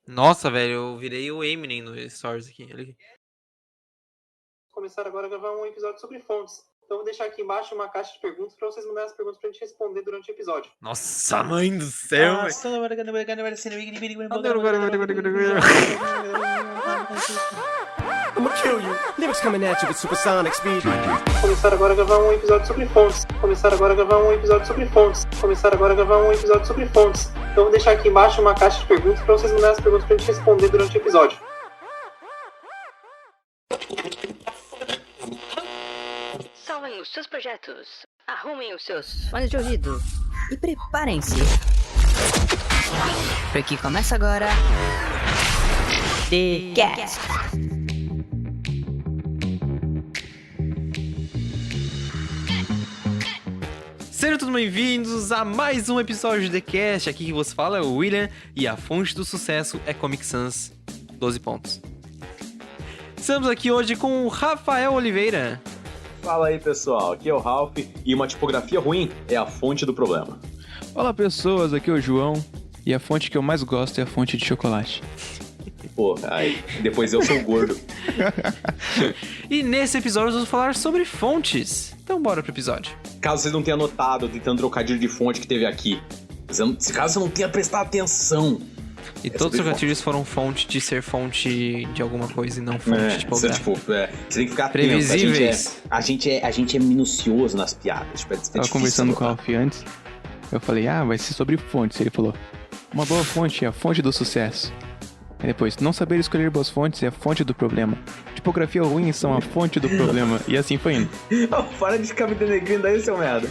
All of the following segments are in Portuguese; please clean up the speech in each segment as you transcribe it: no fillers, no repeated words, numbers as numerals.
Nossa, velho, eu virei o Eminem no Stories aqui. Olha aqui. Começar agora a gravar um episódio sobre fontes. Então vou deixar aqui embaixo uma caixa de perguntas para vocês mandarem as perguntas pra gente responder durante o episódio. Nossa, mãe do céu, velho. I'm gonna kill you. Lyrics coming at you with supersonic speed. Começar agora a gravar um episódio sobre fontes. Começar agora a gravar um episódio sobre fontes. Começar agora a gravar um episódio sobre fontes. Então vou deixar aqui embaixo uma caixa de perguntas para vocês mandarem as perguntas pra gente responder durante o episódio. Salvem os seus projetos, arrumem os seus fones de ouvido e preparem-se, porque começa agora The Cast. Sejam todos bem-vindos a mais um episódio de The Cast. Aqui que você fala é o William e a fonte do sucesso é Comic Sans 12 pontos. Estamos aqui hoje com o Rafael Oliveira. Fala aí, pessoal, aqui é o Ralph e uma tipografia ruim é a fonte do problema. Olá, pessoas, aqui é o João e a fonte que eu mais gosto é a fonte de chocolate. Pô, aí depois eu sou o gordo. E nesse episódio vamos falar sobre fontes. Então bora pro episódio. Caso vocês não tenham notado de tanto trocadilho de fonte que teve aqui, caso você não tenha prestado atenção. E todos os trocadilhos foram fonte de ser fonte de alguma coisa e não fonte tipográfica. Você tem que ficar atento. Previsíveis. A gente é minucioso nas piadas. Tava conversando com o Ralph antes, eu falei, vai ser sobre fontes. Ele falou, uma boa fonte é a fonte do sucesso. E depois, não saber escolher boas fontes é a fonte do problema. Tipografia ruim são a fonte do problema. E assim foi indo. Para de ficar me denegrindo aí, seu merda.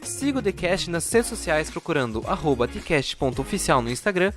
Siga o TheCast nas redes sociais procurando @TheCast.oficial no Instagram,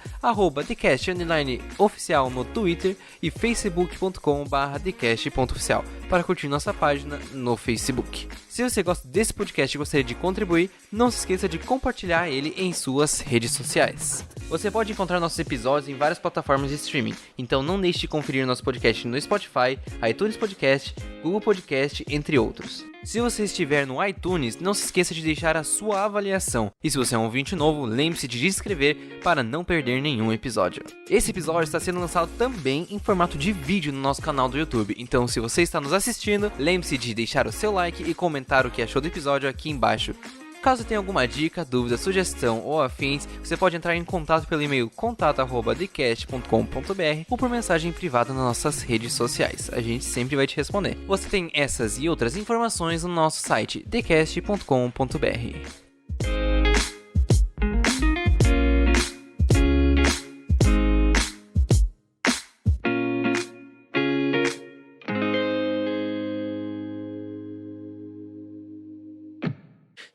@TheCast_oficial no Twitter e facebook.com/TheCast.oficial para curtir nossa página no Facebook. Se você gosta desse podcast e gostaria de contribuir, não se esqueça de compartilhar ele em suas redes sociais. Você pode encontrar nossos episódios em várias plataformas de streaming, então não deixe de conferir nosso podcast no Spotify, iTunes Podcast, Google Podcast, entre outros. Se você estiver no iTunes, não se esqueça de deixar a sua avaliação. E se você é um ouvinte novo, lembre-se de se inscrever para não perder nenhum episódio. Esse episódio está sendo lançado também em formato de vídeo no nosso canal do YouTube. Então, se você está nos assistindo, lembre-se de deixar o seu like e comentar o que achou do episódio aqui embaixo. Caso tenha alguma dica, dúvida, sugestão ou afins, você pode entrar em contato pelo e-mail contato@thecast.com.br ou por mensagem privada nas nossas redes sociais. A gente sempre vai te responder. Você tem essas e outras informações no nosso site thecast.com.br.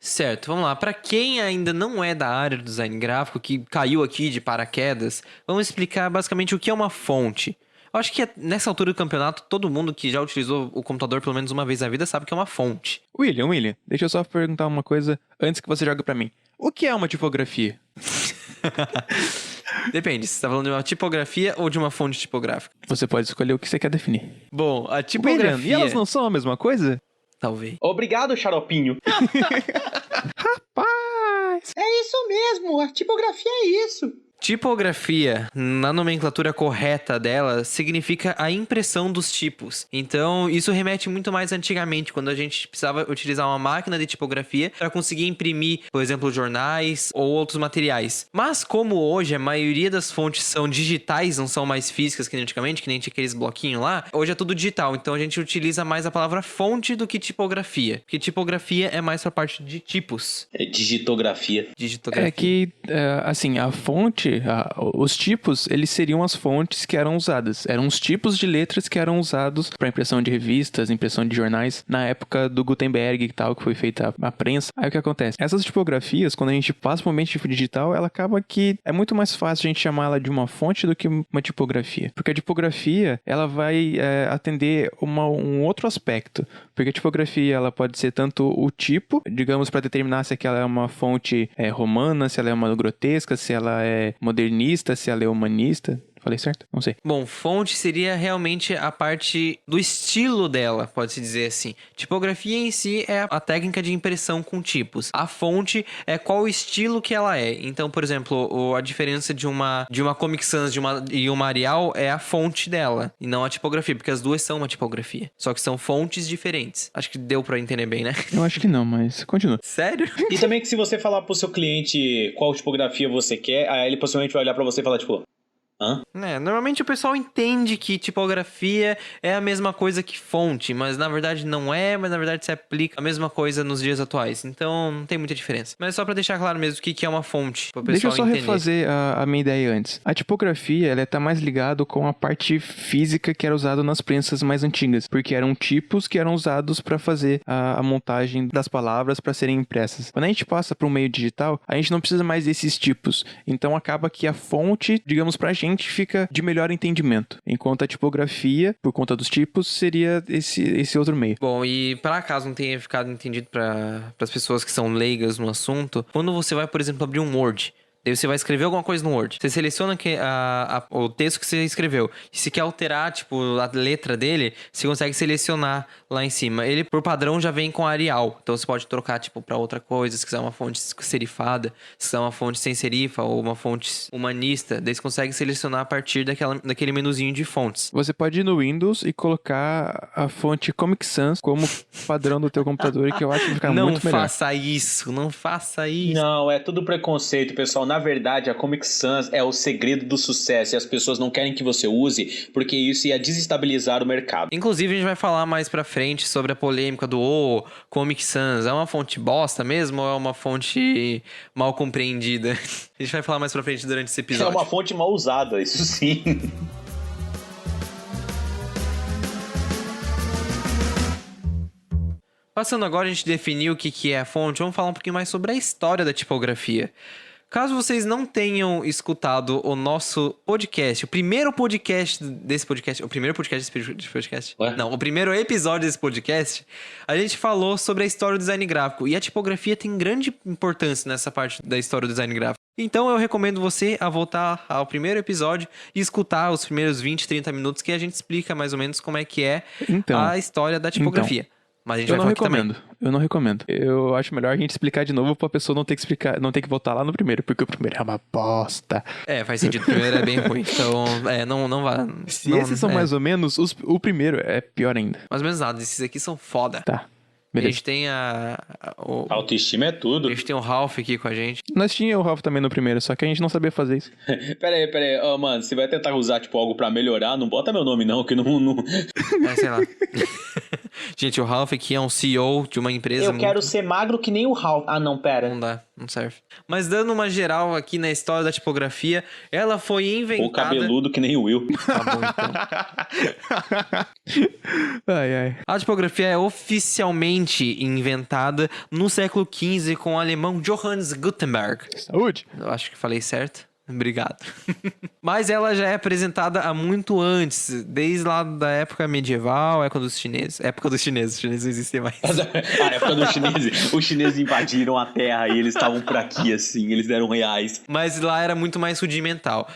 Certo, vamos lá. Para quem ainda não é da área do design gráfico, que caiu aqui de paraquedas, vamos explicar basicamente o que é uma fonte. Eu acho que nessa altura do campeonato, todo mundo que já utilizou o computador pelo menos uma vez na vida sabe que é uma fonte. William, deixa eu só perguntar uma coisa antes que você jogue pra mim. O que é uma tipografia? Depende, você tá falando de uma tipografia ou de uma fonte tipográfica? Você pode escolher o que você quer definir. Bom, a tipografia... William, e elas não são a mesma coisa? Talvez. Obrigado, xaropinho. Rapaz! É isso mesmo, a tipografia é isso. Tipografia, na nomenclatura correta dela, significa a impressão dos tipos. Então, isso remete muito mais antigamente, quando a gente precisava utilizar uma máquina de tipografia para conseguir imprimir, por exemplo, jornais ou outros materiais. Mas como hoje a maioria das fontes são digitais, não são mais físicas que nem antigamente, que nem tinha aqueles bloquinhos lá, hoje é tudo digital. Então a gente utiliza mais a palavra fonte do que tipografia. Porque tipografia é mais pra parte de tipos. É digitografia. É que, assim, a fonte fonte, os tipos, eles seriam as fontes que eram usadas. Eram os tipos de letras que eram usados para impressão de revistas, impressão de jornais, na época do Gutenberg e tal, que foi feita a prensa. Aí o que acontece? Essas tipografias, quando a gente passa para o ambiente digital, ela acaba que é muito mais fácil a gente chamar ela de uma fonte do que uma tipografia. Porque a tipografia, ela vai atender um outro aspecto. Porque a tipografia, ela pode ser tanto o tipo, digamos, para determinar se aquela é uma fonte romana, se ela é uma grotesca, se ela é modernista, se ela é humanista. Falei certo? Não sei. Bom, fonte seria realmente a parte do estilo dela, pode-se dizer assim. Tipografia em si é a técnica de impressão com tipos. A fonte é qual o estilo que ela é. Então, por exemplo, a diferença de uma Comic Sans e uma Arial é a fonte dela, e não a tipografia, porque as duas são uma tipografia. Só que são fontes diferentes. Acho que deu pra entender bem, né? Eu acho que não, mas continua. Sério? E também que se você falar pro seu cliente qual tipografia você quer, aí ele possivelmente vai olhar pra você e falar, tipo... Normalmente o pessoal entende que tipografia é a mesma coisa que fonte, mas na verdade não é, mas na verdade se aplica a mesma coisa nos dias atuais. Então não tem muita diferença. Mas só pra deixar claro mesmo o que é uma fonte, pro pessoal Deixa eu só entender. refazer a minha ideia antes. A tipografia, ela tá mais ligado com a parte física que era usada nas prensas mais antigas, porque eram tipos que eram usados para fazer a montagem das palavras para serem impressas. Quando a gente passa para um meio digital, a gente não precisa mais desses tipos. Então acaba que a fonte, digamos, pra gente fica de melhor entendimento, enquanto a tipografia, por conta dos tipos, seria esse outro meio. Bom, e para caso não tenha ficado entendido para as pessoas que são leigas no assunto, quando você vai, por exemplo, abrir um Word, daí você vai escrever alguma coisa no Word. Você seleciona o texto que você escreveu. E se quer alterar, tipo, a letra dele, você consegue selecionar lá em cima. Ele, por padrão, já vem com Arial. Então você pode trocar, tipo, pra outra coisa. Se quiser uma fonte serifada, se quiser uma fonte sem serifa ou uma fonte humanista. Daí você consegue selecionar a partir daquele menuzinho de fontes. Você pode ir no Windows e colocar a fonte Comic Sans como padrão do teu computador, que eu acho que fica muito melhor. Não faça isso, não faça isso. Não, é tudo preconceito, pessoal. Na verdade, a Comic Sans é o segredo do sucesso e as pessoas não querem que você use porque isso ia desestabilizar o mercado. Inclusive, a gente vai falar mais pra frente sobre a polêmica do Comic Sans. É uma fonte bosta mesmo ou é uma fonte mal compreendida? A gente vai falar mais pra frente durante esse episódio. É uma fonte mal usada, isso sim. Passando agora, a gente definiu o que é a fonte. Vamos falar um pouquinho mais sobre a história da tipografia. Caso vocês não tenham escutado o nosso podcast, o primeiro podcast desse podcast... O primeiro podcast desse podcast? Ué? Não, o primeiro episódio desse podcast, a gente falou sobre a história do design gráfico. E a tipografia tem grande importância nessa parte da história do design gráfico. Então eu recomendo você a voltar ao primeiro episódio e escutar os primeiros 20, 30 minutos que a gente explica mais ou menos como é que é a história da tipografia. Mas a gente vai falar aqui também. Eu não recomendo. Eu acho melhor a gente explicar de novo pra pessoa não ter que explicar, não ter que voltar lá no primeiro, porque o primeiro é uma bosta. Faz sentido. O primeiro é bem ruim. Então, não vai. Se esses são mais ou menos, o primeiro é pior ainda. Mais ou menos nada. Esses aqui são foda. Tá. A gente tem Autoestima é tudo. A gente tem o Ralph aqui com a gente. Nós tínhamos o Ralph também no primeiro, só que a gente não sabia fazer isso. Pera aí. Oh, mano, você vai tentar usar, tipo, algo pra melhorar, não bota meu nome não, que não... Sei lá. Gente, o Ralph aqui é um CEO de uma empresa... Eu quero ser magro que nem o Ralph. Ah, não, pera. Não dá, não serve. Mas dando uma geral aqui na história da tipografia, ela foi inventada... Ou cabeludo que nem o Will. Tá bom, então. Ai. A tipografia é oficialmente inventada no século XV com o alemão Johannes Gutenberg. Saúde! Eu acho que falei certo. Obrigado. Mas ela já é apresentada há muito antes, desde lá da época medieval, época dos chineses. Os chineses não existem mais. A época dos chineses. Os chineses invadiram a terra e eles estavam por aqui, assim, eles deram reais. Mas lá era muito mais rudimental.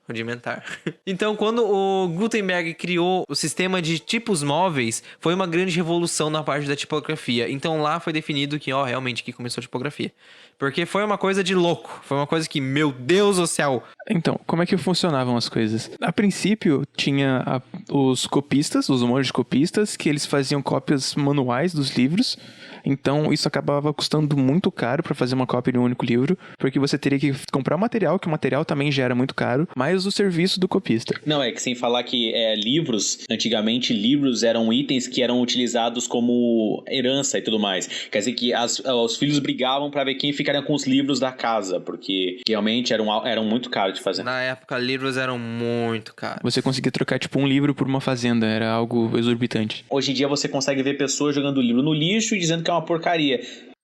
Rudimentar. Então, quando o Gutenberg criou o sistema de tipos móveis, foi uma grande revolução na parte da tipografia. Então, lá foi definido que, realmente, que começou a tipografia. Porque foi uma coisa de louco. Foi uma coisa que, meu Deus do céu. Então, como é que funcionavam as coisas? A princípio, tinha os copistas, os monges copistas, que eles faziam cópias manuais dos livros. Então isso acabava custando muito caro para fazer uma cópia de um único livro, porque você teria que comprar o material, que o material também já era muito caro, mais o serviço do copista. Não, é que sem falar que livros, antigamente livros eram itens que eram utilizados como herança e tudo mais. Quer dizer que os filhos brigavam para ver quem ficaria com os livros da casa, porque realmente eram muito caros de fazer. Na época, livros eram muito caros. Você conseguia trocar tipo um livro por uma fazenda, era algo exorbitante. Hoje em dia você consegue ver pessoas jogando o livro no lixo e dizendo que é uma porcaria.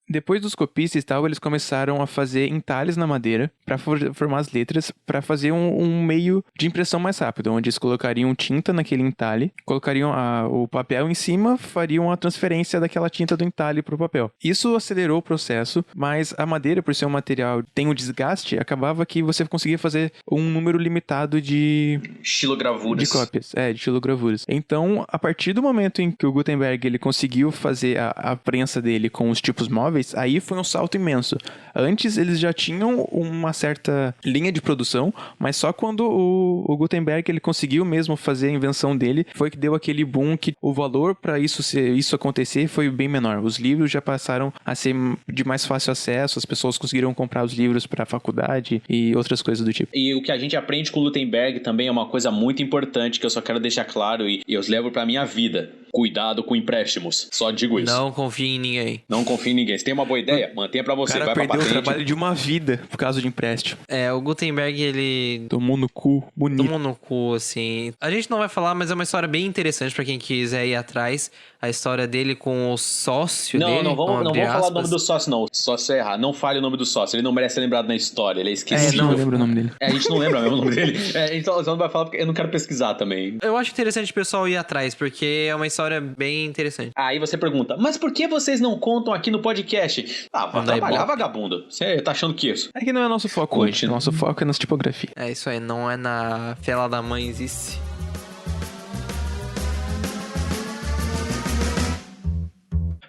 Depois dos copistas e tal, eles começaram a fazer entalhes na madeira para formar as letras, para fazer um meio de impressão mais rápido, onde eles colocariam tinta naquele entalhe, colocariam o papel em cima, fariam a transferência daquela tinta do entalhe para o papel. Isso acelerou o processo, mas a madeira, por ser um material que tem um desgaste, acabava que você conseguia fazer um número limitado de estilogravuras. De cópias, de estilogravuras. Então, a partir do momento em que o Gutenberg ele conseguiu fazer a prensa dele com os tipos móveis, aí foi um salto imenso. Antes eles já tinham uma certa linha de produção, mas só quando o Gutenberg ele conseguiu mesmo fazer a invenção dele, foi que deu aquele boom que o valor para isso acontecer foi bem menor. Os livros já passaram a ser de mais fácil acesso, as pessoas conseguiram comprar os livros para a faculdade e outras coisas do tipo. E o que a gente aprende com o Gutenberg também é uma coisa muito importante que eu só quero deixar claro e eu levo pra minha vida. Cuidado com empréstimos. Só digo isso. Não confie em ninguém. Não confie em ninguém. Se tem uma boa ideia, mantenha pra você. O cara vai pra perdeu patente. o trabalho de uma vida por causa de empréstimo. O Gutenberg, ele... Tomou no cu, bonito. Tomou no cu, assim. A gente não vai falar, mas é uma história bem interessante pra quem quiser ir atrás. A história dele com o sócio dele. Não vamos falar o nome do sócio, não. O sócio é errado. Não fale o nome do sócio. Ele não merece ser lembrado na história. Ele é esquecido. Não lembro o nome dele. A gente não lembra mesmo o nome dele. Então só não vai falar porque eu não quero pesquisar também. Eu acho interessante o pessoal ir atrás, porque é uma história bem interessante. Aí você pergunta, mas por que vocês não contam aqui no podcast? Vai trabalhar, vagabundo. Você tá achando que isso? É que não é nosso foco hoje. Nosso foco é nas tipografias. É isso aí, não é na fela da mãe existe.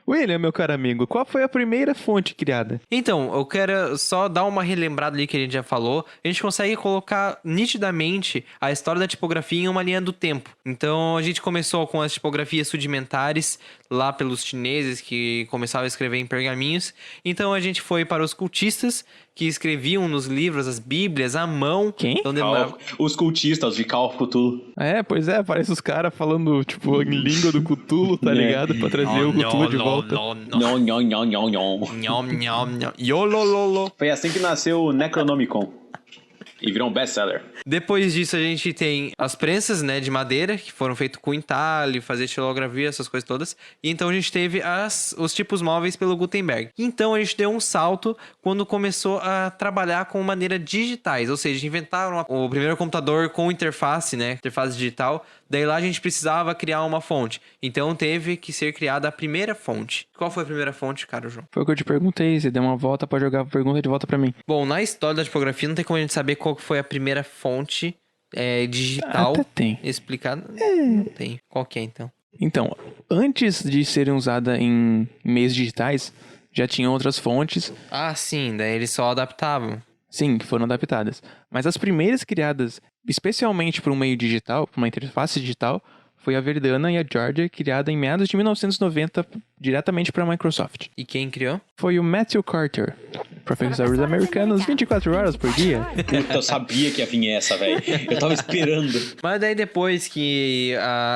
William, meu caro amigo, qual foi a primeira fonte criada? Então, eu quero só dar uma relembrada ali que a gente já falou. A gente consegue colocar nitidamente a história da tipografia em uma linha do tempo. Então, a gente começou com as tipografias rudimentares, lá pelos chineses que começavam a escrever em pergaminhos. Então, a gente foi para os cultistas, que escreviam nos livros, as bíblias, à mão. Quem? Então, Os cultistas de Call of Cthulhu. Pois é, parece os caras falando, tipo, em língua do Cthulhu, tá ligado? Pra trazer o Cthulhu de volta. Foi assim que nasceu o Necronomicon. E virou um best-seller. Depois disso, a gente tem as prensas, né, de madeira, que foram feitas com entalhe, fazer estilografia, essas coisas todas. E então a gente teve os tipos móveis pelo Gutenberg. Então a gente deu um salto quando começou a trabalhar com maneira digitais. Ou seja, inventaram o primeiro computador com interface, né, interface digital. Daí lá a gente precisava criar uma fonte. Então teve que ser criada a primeira fonte. Qual foi a primeira fonte, cara, João? Foi o que eu te perguntei, você deu uma volta pra jogar a pergunta de volta pra mim. Bom, na história da tipografia não tem como a gente saber qual foi a primeira fonte digital. Até tem. Explicada? Não tem. Qual que é, então? Então, antes de serem usadas em meios digitais, já tinham outras fontes. Ah, sim, daí eles só adaptavam. Sim, que foram adaptadas. Mas as primeiras criadas, especialmente para um meio digital, para uma interface digital, foi a Verdana e a Georgia, criada em meados de 1990, diretamente para a Microsoft. E quem criou? Foi o Matthew Carter, professores americanos 24 horas por dia. Puta, eu sabia que ia vir essa, velho. Eu tava esperando. Mas daí depois que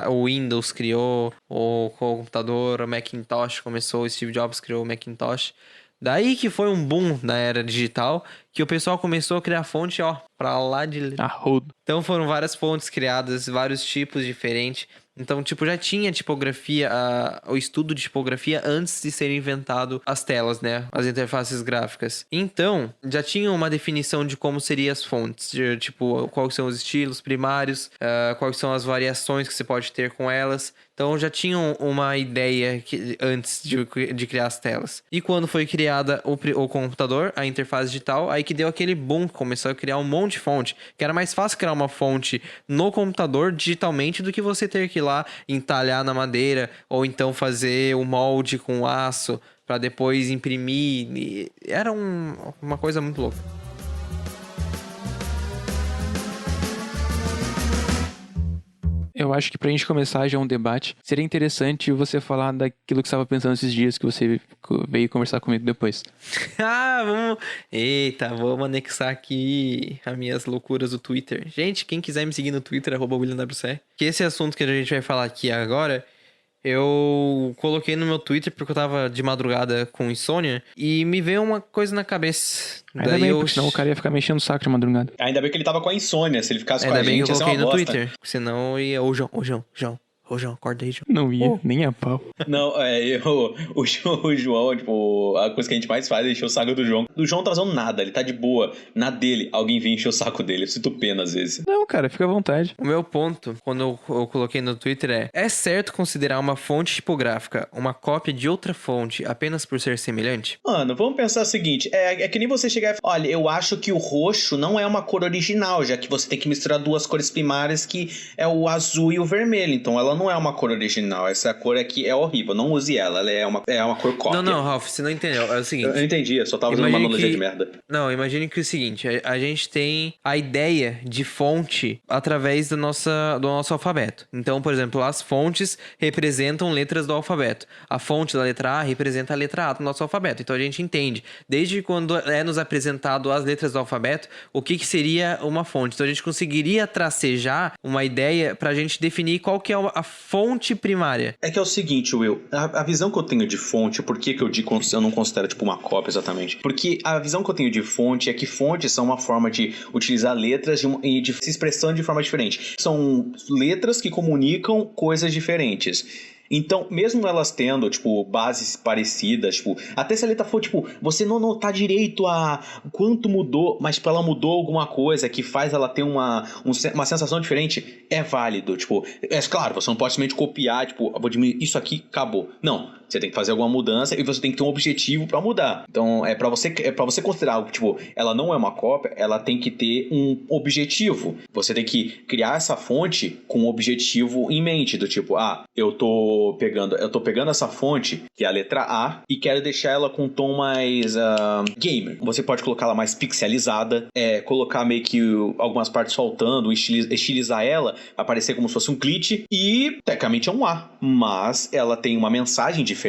o Windows criou o computador, o Macintosh começou, o Steve Jobs criou o Macintosh. Daí que foi um boom na era digital, que o pessoal começou a criar fonte, pra lá de... Arrodo. Então foram várias fontes criadas, vários tipos diferentes. Então, já tinha tipografia, o estudo de tipografia antes de serem inventado as telas, né? As interfaces gráficas. Então, já tinha uma definição de como seriam as fontes. Quais são os estilos primários, quais são as variações que você pode ter com elas. Então, já tinham uma ideia antes de criar as telas. E quando foi criada o computador, a interface digital, aí que deu aquele boom, começou a criar um monte de fonte. Que era mais fácil criar uma fonte no computador digitalmente do que você ter que ir lá entalhar na madeira ou então fazer o molde com aço para depois imprimir. E era uma coisa muito louca. Eu acho que pra gente começar já um debate, seria interessante você falar daquilo que você estava pensando esses dias que você veio conversar comigo depois. Vamos anexar aqui as minhas loucuras do Twitter. Gente, quem quiser me seguir no Twitter, @WilliamWC. Que esse assunto que a gente vai falar aqui agora, eu coloquei no meu Twitter porque eu tava de madrugada com insônia e me veio uma coisa na cabeça. Ainda bem, porque senão o cara ia ficar mexendo o saco de madrugada. Ainda bem que ele tava com a insônia, se ele ficasse com a Ainda bem gente, que eu ia ser coloquei uma no bosta. Twitter, senão eu ia... Ô, João, acorda aí, João. Não ia, nem a pau. Não, o João, tipo, a coisa que a gente mais faz é encher o saco do João. O João não tá fazendo nada, ele tá de boa. Na dele, alguém vem encher o saco dele. Eu sinto pena às vezes. Não, cara, fica à vontade. O meu ponto, quando eu coloquei no Twitter é certo considerar uma fonte tipográfica uma cópia de outra fonte apenas por ser semelhante? Mano, vamos pensar o seguinte, é que nem você chegar e falar, olha, eu acho que o roxo não é uma cor original, já que você tem que misturar duas cores primárias, que é o azul e o vermelho. Então ela não é uma cor original, essa cor aqui é horrível, não use ela é uma cor cópia. Não, Ralph, você não entendeu, é o seguinte... Eu entendi, eu só tava usando uma analogia de merda. Não, imagine que é o seguinte, a gente tem a ideia de fonte através do nosso alfabeto. Então, por exemplo, as fontes representam letras do alfabeto. A fonte da letra A representa a letra A do nosso alfabeto. Então a gente entende, desde quando é nos apresentado as letras do alfabeto, o que seria uma fonte. Então a gente conseguiria tracejar uma ideia pra gente definir qual que é a fonte primária. É que é o seguinte, Will, a visão que eu tenho de fonte, por que eu digo eu não considero tipo uma cópia exatamente? Porque a visão que eu tenho de fonte é que fontes são uma forma de utilizar letras e de se expressando de forma diferente. São letras que comunicam coisas diferentes. Então, mesmo elas tendo, tipo, bases parecidas, tipo, até se a letra for, tipo, você não notar direito a quanto mudou, mas tipo, ela mudou alguma coisa que faz ela ter uma sensação diferente, é válido, tipo, claro, você não pode simplesmente copiar, tipo, vou diminuir isso aqui, acabou. Não, você tem que fazer alguma mudança e você tem que ter um objetivo pra mudar. Então, pra você considerar algo, tipo, ela não é uma cópia, ela tem que ter um objetivo. Você tem que criar essa fonte com um objetivo em mente, do tipo, eu tô pegando essa fonte, que é a letra A, e quero deixar ela com um tom mais gamer. Você pode colocar ela mais pixelizada, colocar meio que algumas partes faltando, estilizar ela, aparecer como se fosse um glitch, e tecnicamente é um A, mas ela tem uma mensagem diferente.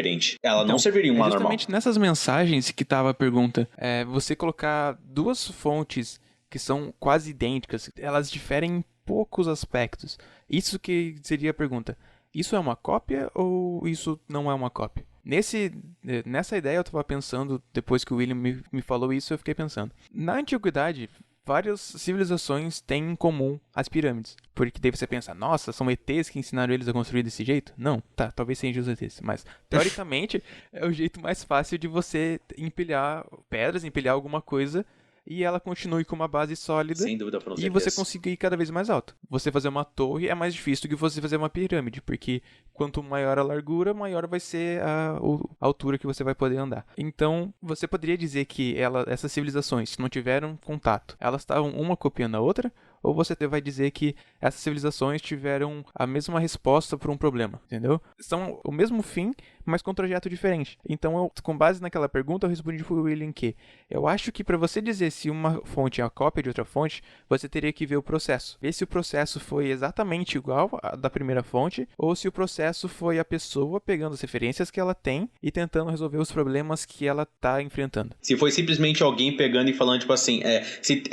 Ela não serviria um A normal. Justamente nessas mensagens que tava a pergunta, você colocar duas fontes que são quase idênticas, elas diferem em poucos aspectos. Isso que seria a pergunta. Isso é uma cópia ou isso não é uma cópia? Nessa ideia eu estava pensando, depois que o William me falou isso, eu fiquei pensando. Na antiguidade, várias civilizações têm em comum as pirâmides. Porque daí você pensa, nossa, são ETs que ensinaram eles a construir desse jeito? Não, talvez sejam os ETs, mas teoricamente é o jeito mais fácil de você empilhar pedras, empilhar alguma coisa e ela continue com uma base sólida. Sem dúvida, foram os e ETs. você conseguir ir cada vez mais alto. Você fazer uma torre é mais difícil do que você fazer uma pirâmide, porque quanto maior a largura, maior vai ser a altura que você vai poder andar. Então, você poderia dizer que essas civilizações, se não tiveram contato, elas estavam uma copiando a outra? Ou você vai dizer que essas civilizações tiveram a mesma resposta para um problema, entendeu? São o mesmo fim, mas com um trajeto diferente. Então, com base naquela pergunta, eu respondi para o William que eu acho que para você dizer se uma fonte é a cópia de outra fonte, você teria que ver o processo. Ver se o processo foi exatamente igual à da primeira fonte, ou se o processo foi a pessoa pegando as referências que ela tem e tentando resolver os problemas que ela está enfrentando. Se foi simplesmente alguém pegando e falando, tipo assim,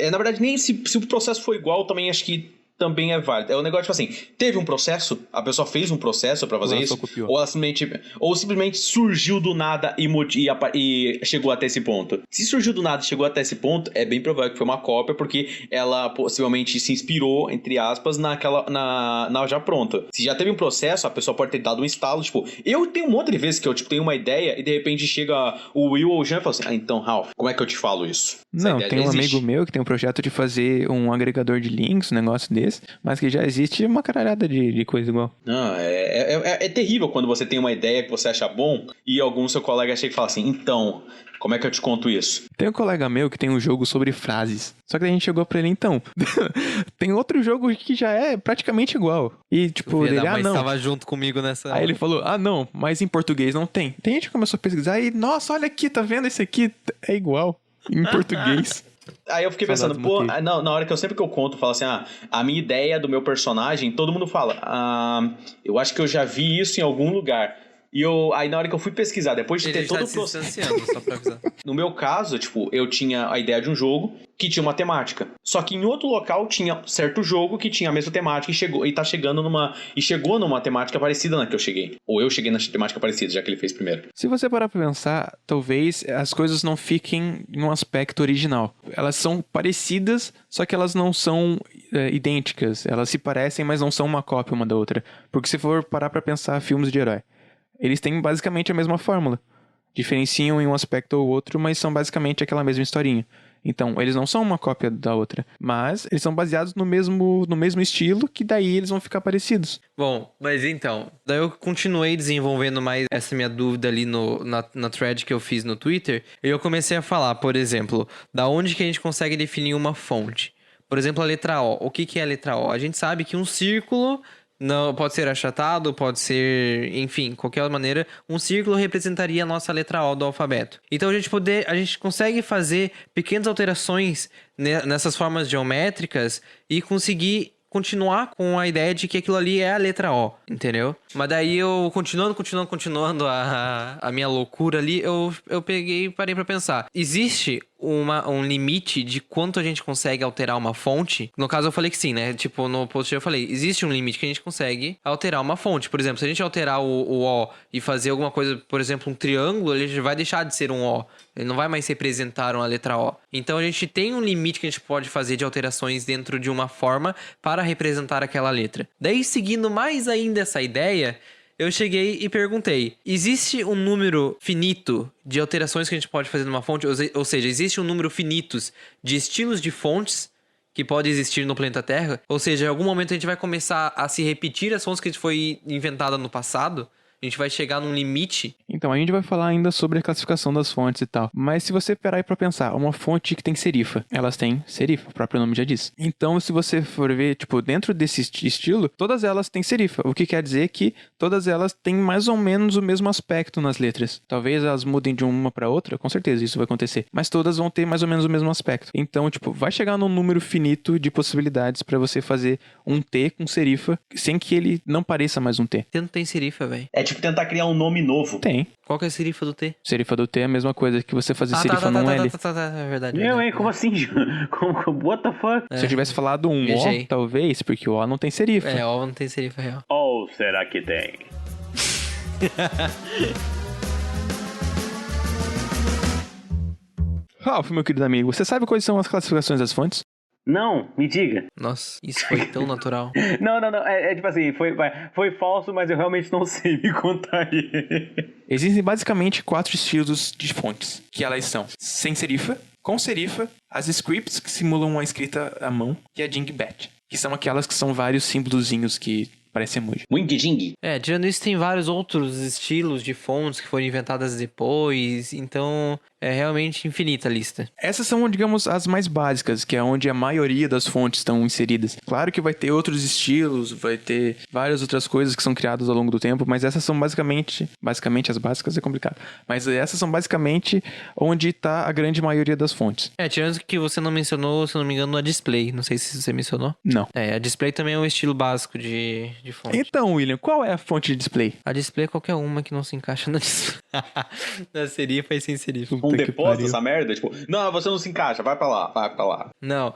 na verdade, nem se o processo foi igual, também acho que também é válido. É um negócio, tipo assim, teve um processo, a pessoa fez um processo pra fazer isso, ou simplesmente surgiu do nada e chegou até esse ponto. Se surgiu do nada e chegou até esse ponto, é bem provável que foi uma cópia, porque ela possivelmente se inspirou, entre aspas, na já pronta. Se já teve um processo, a pessoa pode ter dado um estalo, tipo, eu tenho um monte de vezes que eu, tipo, tenho uma ideia e de repente chega o Will ou o Jean e fala assim, então, Ralph, como é que eu te falo isso? Não, tem um amigo meu que tem um projeto de fazer um agregador de links, um negócio desse, mas que já existe uma caralhada de coisa igual. Não, é terrível quando você tem uma ideia que você acha bom e algum seu colega chega e fala assim, então, como é que eu te conto isso? Tem um colega meu que tem um jogo sobre frases. Só que a gente chegou pra ele, então, tem outro jogo que já é praticamente igual. E tipo, ele, não. Tava junto comigo nessa... Aí ele falou, não, mas em português não tem. Tem gente que começou a pesquisar e, nossa, olha aqui, tá vendo? Esse aqui é igual em português. Aí eu fiquei Saudades pensando, do pô, motivo. não, na hora que eu sempre que eu conto, eu falo assim, a minha ideia do meu personagem, todo mundo fala, eu acho que eu já vi isso em algum lugar. E aí na hora que eu fui pesquisar, depois de Ele ter todo está o se processo... distanciando, só pra avisar. No meu caso, tipo, eu tinha a ideia de um jogo que tinha uma temática. Só que em outro local tinha certo jogo que tinha a mesma temática e chegou numa temática parecida na que eu cheguei. Ou eu cheguei na temática parecida, já que ele fez primeiro. Se você parar pra pensar, talvez as coisas não fiquem em um aspecto original. Elas são parecidas, só que elas não são idênticas. Elas se parecem, mas não são uma cópia uma da outra. Porque se for parar pra pensar filmes de herói, eles têm basicamente a mesma fórmula. Diferenciam em um aspecto ou outro, mas são basicamente aquela mesma historinha. Então, eles não são uma cópia da outra, mas eles são baseados no mesmo estilo, que daí eles vão ficar parecidos. Bom, mas então, daí eu continuei desenvolvendo mais essa minha dúvida ali na thread que eu fiz no Twitter, e eu comecei a falar, por exemplo, da onde que a gente consegue definir uma fonte. Por exemplo, a letra O. O que é a letra O? A gente sabe que um círculo... Não, pode ser achatado, pode ser, enfim, qualquer maneira, um círculo representaria a nossa letra O do alfabeto. Então a gente consegue fazer pequenas alterações nessas formas geométricas e conseguir continuar com a ideia de que aquilo ali é a letra O, entendeu? Mas daí eu, continuando a minha loucura ali, eu peguei e parei pra pensar. Existe um limite de quanto a gente consegue alterar uma fonte? No caso eu falei que sim, né? Tipo, no post eu falei, existe um limite que a gente consegue alterar uma fonte. Por exemplo, se a gente alterar o O e fazer alguma coisa, por exemplo, um triângulo, ele já vai deixar de ser um O. Ele não vai mais representar uma letra O. Então a gente tem um limite que a gente pode fazer de alterações dentro de uma forma para representar aquela letra. Daí, seguindo mais ainda essa ideia, eu cheguei e perguntei, existe um número finito de alterações que a gente pode fazer numa fonte? Ou seja, existe um número finito de estilos de fontes que pode existir no planeta Terra? Ou seja, em algum momento a gente vai começar a se repetir as fontes que foi inventada no passado? A gente vai chegar num limite? Então, a gente vai falar ainda sobre a classificação das fontes e tal. Mas se você parar aí pra pensar, uma fonte que tem serifa, elas têm serifa, o próprio nome já diz. Então, se você for ver, tipo, dentro desse estilo, todas elas têm serifa. O que quer dizer que todas elas têm mais ou menos o mesmo aspecto nas letras. Talvez elas mudem de uma pra outra, com certeza isso vai acontecer. Mas todas vão ter mais ou menos o mesmo aspecto. Então, tipo, vai chegar num número finito de possibilidades pra você fazer um T com serifa, sem que ele não pareça mais um T. T não tem serifa, velho. É tipo tentar criar um nome novo. Tem. Qual que é a serifa do T? Serifa do T é a mesma coisa que você fazer serifa num L. É verdade. Meu, hein? Como assim? What the fuck? Se eu tivesse falado um Viajei. O, talvez, porque o O não tem serifa. É, O não tem serifa real. Ou será que tem? Ralph, meu querido amigo, você sabe quais são as classificações das fontes? Não, me diga. Nossa, isso foi tão natural. Não. É tipo assim, foi falso, mas eu realmente não sei. Me contar aí. Existem basicamente 4 estilos de fontes, que elas são sem serifa, com serifa, as scripts, que simulam uma escrita à mão, e a dingbat, que são aquelas que são vários símbolozinhos que parecem emoji. Wing Ding. Tirando isso, tem vários outros estilos de fontes que foram inventadas depois, então é realmente infinita a lista. Essas são, digamos, as mais básicas, que é onde a maioria das fontes estão inseridas. Claro que vai ter outros estilos, vai ter várias outras coisas que são criadas ao longo do tempo, mas essas são basicamente as básicas é complicado, mas essas são basicamente onde está a grande maioria das fontes. Tirando que você não mencionou, se não me engano, a display, não sei se você mencionou. Não. A display também é um estilo básico de fonte. Então, William, qual é a fonte de display? A display é qualquer uma que não se encaixa na display. Na serifa e sem serifa. Um depósito essa merda? Tipo, não, você não se encaixa, vai pra lá. Não,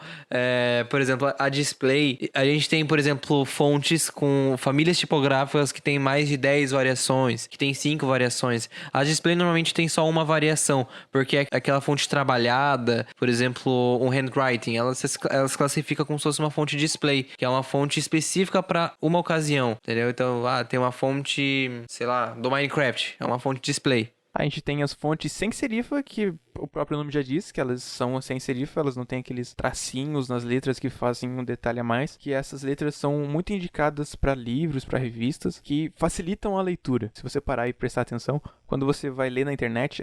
por exemplo, a display, a gente tem, por exemplo, fontes com famílias tipográficas que tem mais de 10 variações, que tem 5 variações. A display normalmente tem só uma variação, porque é aquela fonte trabalhada, por exemplo, um handwriting, ela se classifica como se fosse uma fonte display, que é uma fonte específica para uma ocasião, entendeu? Então, tem uma fonte, sei lá, do Minecraft, é uma fonte display. A gente tem as fontes sem serifa, que o próprio nome já diz, que elas são sem serifa, elas não têm aqueles tracinhos nas letras que fazem um detalhe a mais, que essas letras são muito indicadas para livros, para revistas, que facilitam a leitura. Se você parar e prestar atenção, quando você vai ler na internet,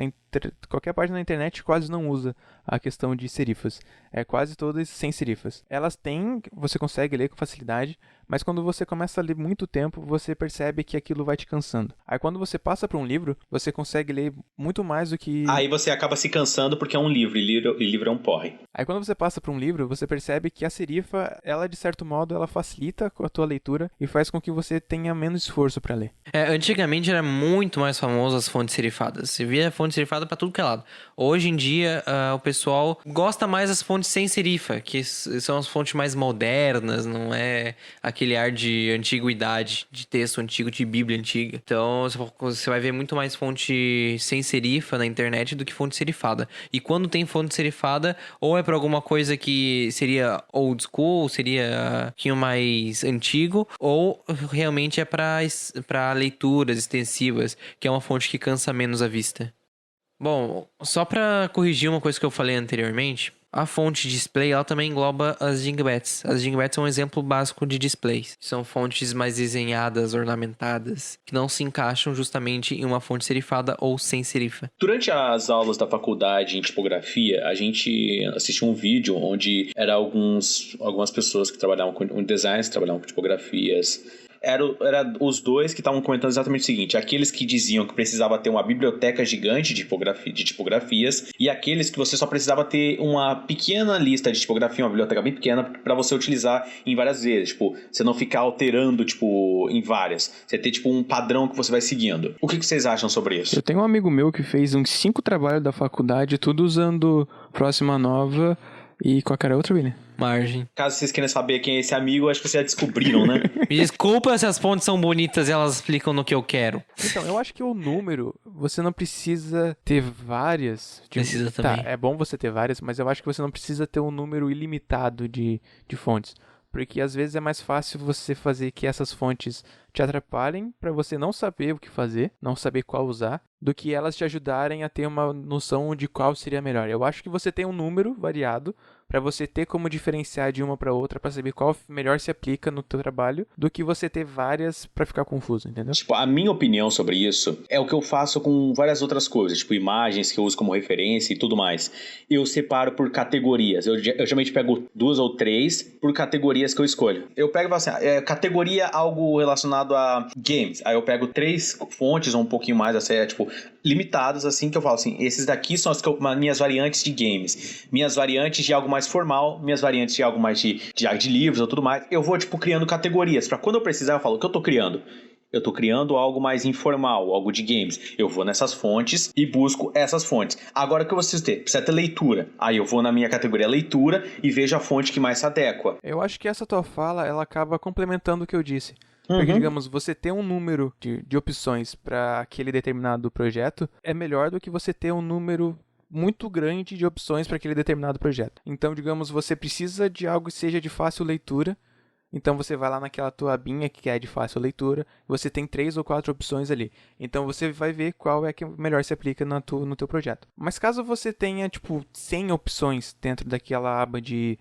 qualquer página na internet quase não usa a questão de serifas. É quase todas sem serifas. Elas têm, você consegue ler com facilidade, mas quando você começa a ler muito tempo, você percebe que aquilo vai te cansando. Aí quando você passa para um livro, você consegue ler muito mais do que... Aí você acaba se cansando cansando porque é um livro, e livro é um porre. Aí quando você passa para um livro, você percebe que a serifa, ela de certo modo, ela facilita a tua leitura e faz com que você tenha menos esforço para ler. Antigamente era muito mais famoso as fontes serifadas. Você via fonte serifada pra tudo que é lado. Hoje em dia, o pessoal gosta mais das fontes sem serifa, que são as fontes mais modernas, não é aquele ar de antiguidade, de texto antigo, de bíblia antiga. Então, você vai ver muito mais fonte sem serifa na internet do que fonte serifada. E quando tem fonte serifada, ou é pra alguma coisa que seria old school, seria um pouquinho mais antigo, ou realmente é pra leituras extensivas, que é uma fonte que cansa menos a vista. Bom, só pra corrigir uma coisa que eu falei anteriormente, a fonte display, ela também engloba as dingbats. As dingbats são um exemplo básico de displays. São fontes mais desenhadas, ornamentadas, que não se encaixam justamente em uma fonte serifada ou sem serifa. Durante as aulas da faculdade em tipografia, a gente assistiu um vídeo onde era algumas pessoas que trabalhavam com design, trabalhavam com tipografias. Era os dois que estavam comentando exatamente o seguinte: aqueles que diziam que precisava ter uma biblioteca gigante de tipografias, e aqueles que você só precisava ter uma pequena lista de tipografia, uma biblioteca bem pequena, para você utilizar em várias vezes. Tipo, você não ficar alterando, tipo, em várias. Você ter, tipo, um padrão que você vai seguindo. O que vocês acham sobre isso? Eu tenho um amigo meu que fez uns 5 trabalhos da faculdade, tudo usando Próxima Nova e qual que era a outra, William? Margem. Caso vocês queiram saber quem é esse amigo, acho que vocês já descobriram, né? Me desculpa se as fontes são bonitas e elas explicam no que eu quero. Então, eu acho que o número, você não precisa ter várias. Precisa também. Tá, é bom você ter várias, mas eu acho que você não precisa ter um número ilimitado de fontes. Porque às vezes é mais fácil você fazer que essas fontes te atrapalhem para você não saber o que fazer, não saber qual usar, do que elas te ajudarem a ter uma noção de qual seria melhor. Eu acho que você tem um número variado para você ter como diferenciar de uma para outra, para saber qual melhor se aplica no teu trabalho, do que você ter várias para ficar confuso, entendeu? Tipo, a minha opinião sobre isso é o que eu faço com várias outras coisas, tipo imagens que eu uso como referência e tudo mais. Eu separo por categorias. Eu geralmente pego 2 ou 3 por categorias que eu escolho. Eu pego e falo assim, categoria algo relacionado a games. Aí eu pego 3 fontes ou um pouquinho mais, assim, tipo, limitadas, assim, que eu falo assim, esses daqui são as minhas variantes de games, minhas variantes de algo mais formal, minhas variantes de algo mais de livros ou tudo mais. Eu vou, tipo, criando categorias, pra quando eu precisar eu falo, o que eu tô criando? Eu tô criando algo mais informal, algo de games. Eu vou nessas fontes e busco essas fontes. Agora, o que eu preciso ter? Precisa ter leitura. Aí eu vou na minha categoria leitura e vejo a fonte que mais se adequa. Eu acho que essa tua fala, ela acaba complementando o que eu disse. Porque, digamos, você ter um número de opções para aquele determinado projeto é melhor do que você ter um número muito grande de opções para aquele determinado projeto. Então, digamos, você precisa de algo que seja de fácil leitura. Então você vai lá naquela tua abinha que é de fácil leitura, você tem 3 ou 4 opções ali. Então você vai ver qual é que melhor se aplica no teu projeto. Mas caso você tenha, tipo, 100 opções dentro daquela aba de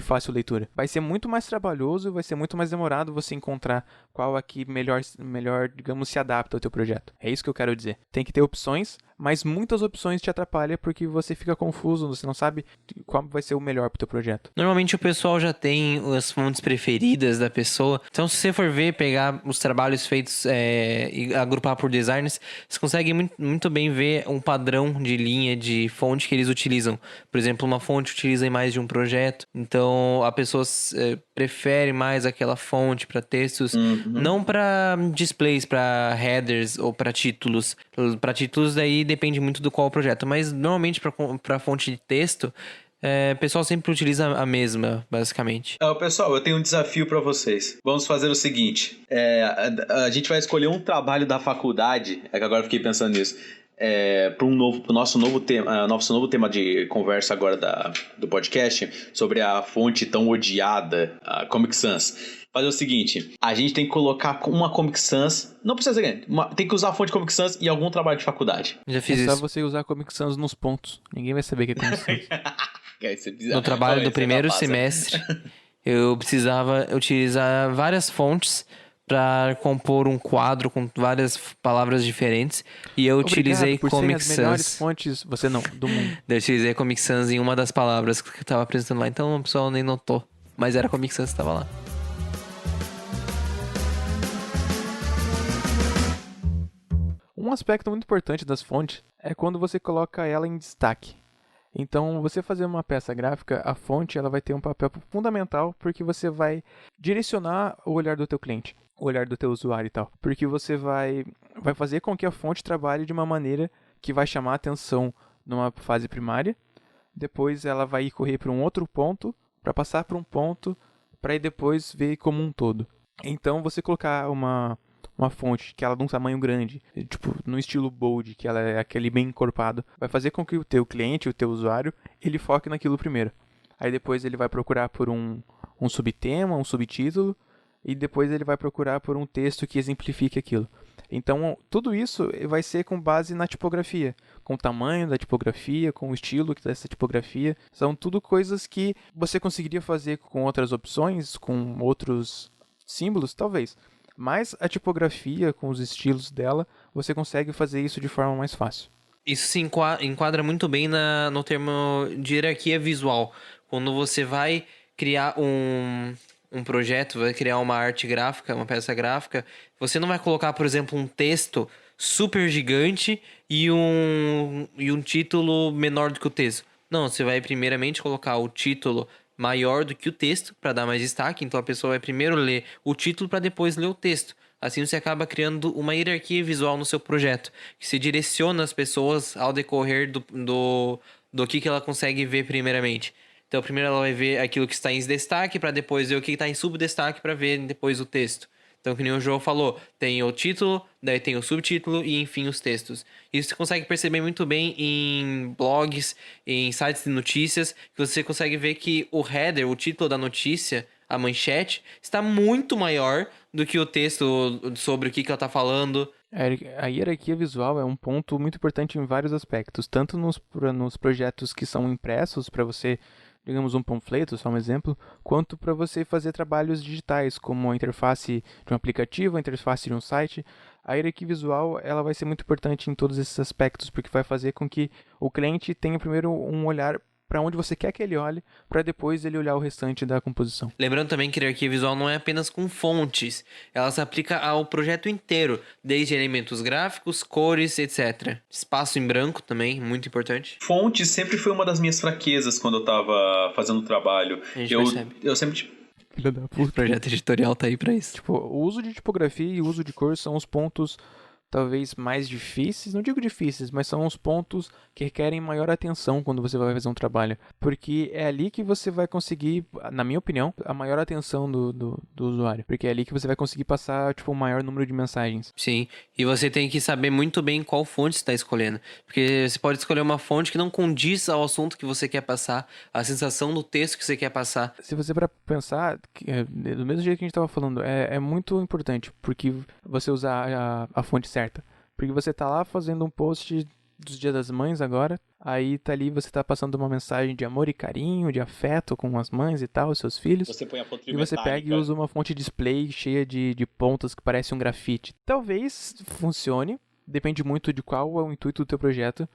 fácil leitura, vai ser muito mais trabalhoso, vai ser muito mais demorado você encontrar qual é que melhor, digamos, se adapta ao teu projeto. É isso que eu quero dizer. Tem que ter opções, mas muitas opções te atrapalham porque você fica confuso, você não sabe qual vai ser o melhor pro teu projeto. Normalmente o pessoal já tem as fontes preferidas da pessoa. Então, se você for pegar os trabalhos feitos e agrupar por designers, você consegue muito bem ver um padrão de linha de fonte que eles utilizam. Por exemplo, uma fonte utiliza em mais de um projeto. Então, a pessoa prefere mais aquela fonte para textos, não para displays, para headers ou para títulos. Para títulos, daí depende muito do qual projeto. Mas, normalmente, para fonte de texto, o pessoal sempre utiliza a mesma, basicamente. Pessoal, eu tenho um desafio para vocês. Vamos fazer o seguinte. A gente vai escolher um trabalho da faculdade. É que agora eu fiquei pensando nisso. Para o nosso novo tema de conversa agora do podcast, sobre a fonte tão odiada, a Comic Sans. Fazer o seguinte, a gente tem que colocar uma Comic Sans, não precisa ser grande, tem que usar a fonte Comic Sans em algum trabalho de faculdade. Já fiz isso. É só você usar Comic Sans nos pontos, ninguém vai saber que é Comic Sans. No trabalho do primeiro semestre, eu precisava utilizar várias fontes para compor um quadro com várias palavras diferentes. E eu utilizei Comic Sans. As melhores fontes, você não, do mundo. Eu utilizei Comic Sans em uma das palavras que eu tava apresentando lá. Então o pessoal nem notou. Mas era Comic Sans que tava lá. Um aspecto muito importante das fontes é quando você coloca ela em destaque. Então, você fazer uma peça gráfica, a fonte ela vai ter um papel fundamental porque você vai direcionar o olhar do teu cliente, o olhar do teu usuário e tal. Porque você vai fazer com que a fonte trabalhe de uma maneira que vai chamar a atenção numa fase primária. Depois ela vai correr para um outro ponto, para passar para um ponto, para aí depois ver como um todo. Então, você colocar uma fonte que ela é de um tamanho grande, tipo no estilo bold, que ela é aquele bem encorpado, vai fazer com que o teu cliente, o teu usuário, ele foque naquilo primeiro. Aí depois ele vai procurar por um subtema, um subtítulo, e depois ele vai procurar por um texto que exemplifique aquilo. Então, tudo isso vai ser com base na tipografia, com o tamanho da tipografia, com o estilo dessa tipografia. São tudo coisas que você conseguiria fazer com outras opções, com outros símbolos, talvez. Mas a tipografia, com os estilos dela, você consegue fazer isso de forma mais fácil. Isso se enquadra muito bem no termo de hierarquia visual. Quando você vai criar um projeto, vai criar uma arte gráfica, uma peça gráfica, você não vai colocar, por exemplo, um texto super gigante e um título menor do que o texto. Não, você vai primeiramente colocar o título maior do que o texto para dar mais destaque. Então a pessoa vai primeiro ler o título para depois ler o texto. Assim você acaba criando uma hierarquia visual no seu projeto, que se direciona as pessoas ao decorrer do que ela consegue ver primeiramente. Então primeiro ela vai ver aquilo que está em destaque para depois ver o que está em subdestaque para ver depois o texto. Então, que nem o João falou, tem o título, daí tem o subtítulo e, enfim, os textos. Isso você consegue perceber muito bem em blogs, em sites de notícias, que você consegue ver que o header, o título da notícia, a manchete, está muito maior do que o texto sobre o que ela está falando. A hierarquia visual é um ponto muito importante em vários aspectos, tanto nos projetos que são impressos para você, digamos um panfleto, só um exemplo, quanto para você fazer trabalhos digitais, como a interface de um aplicativo, a interface de um site. A hierarquia visual ela vai ser muito importante em todos esses aspectos, porque vai fazer com que o cliente tenha primeiro um olhar para onde você quer que ele olhe, para depois ele olhar o restante da composição. Lembrando também que a hierarquia visual não é apenas com fontes, ela se aplica ao projeto inteiro, desde elementos gráficos, cores, etc. Espaço em branco também, muito importante. Fonte sempre foi uma das minhas fraquezas quando eu tava fazendo o trabalho. A gente percebe. Eu sempre... Filha da puta. O projeto editorial tá aí para isso. Tipo, o uso de tipografia e o uso de cor são os pontos talvez mais difíceis, não digo difíceis, mas são os pontos que requerem maior atenção quando você vai fazer um trabalho, porque é ali que você vai conseguir, na minha opinião, a maior atenção do usuário, porque é ali que você vai conseguir passar, tipo, o maior número de mensagens. Sim, e você tem que saber muito bem qual fonte você está escolhendo, porque você pode escolher uma fonte que não condiz ao assunto que você quer passar, a sensação do texto que você quer passar. Se você para pensar, do mesmo jeito que a gente estava falando, é muito importante, porque você usar a fonte certa. Porque você tá lá fazendo um post dos Dia das Mães agora, aí tá ali, você tá passando uma mensagem de amor e carinho, de afeto com as mães e tal, os seus filhos. Você põe a fonte e você pega e usa uma fonte display cheia de pontas que parece um grafite. Talvez funcione, depende muito de qual é o intuito do teu projeto,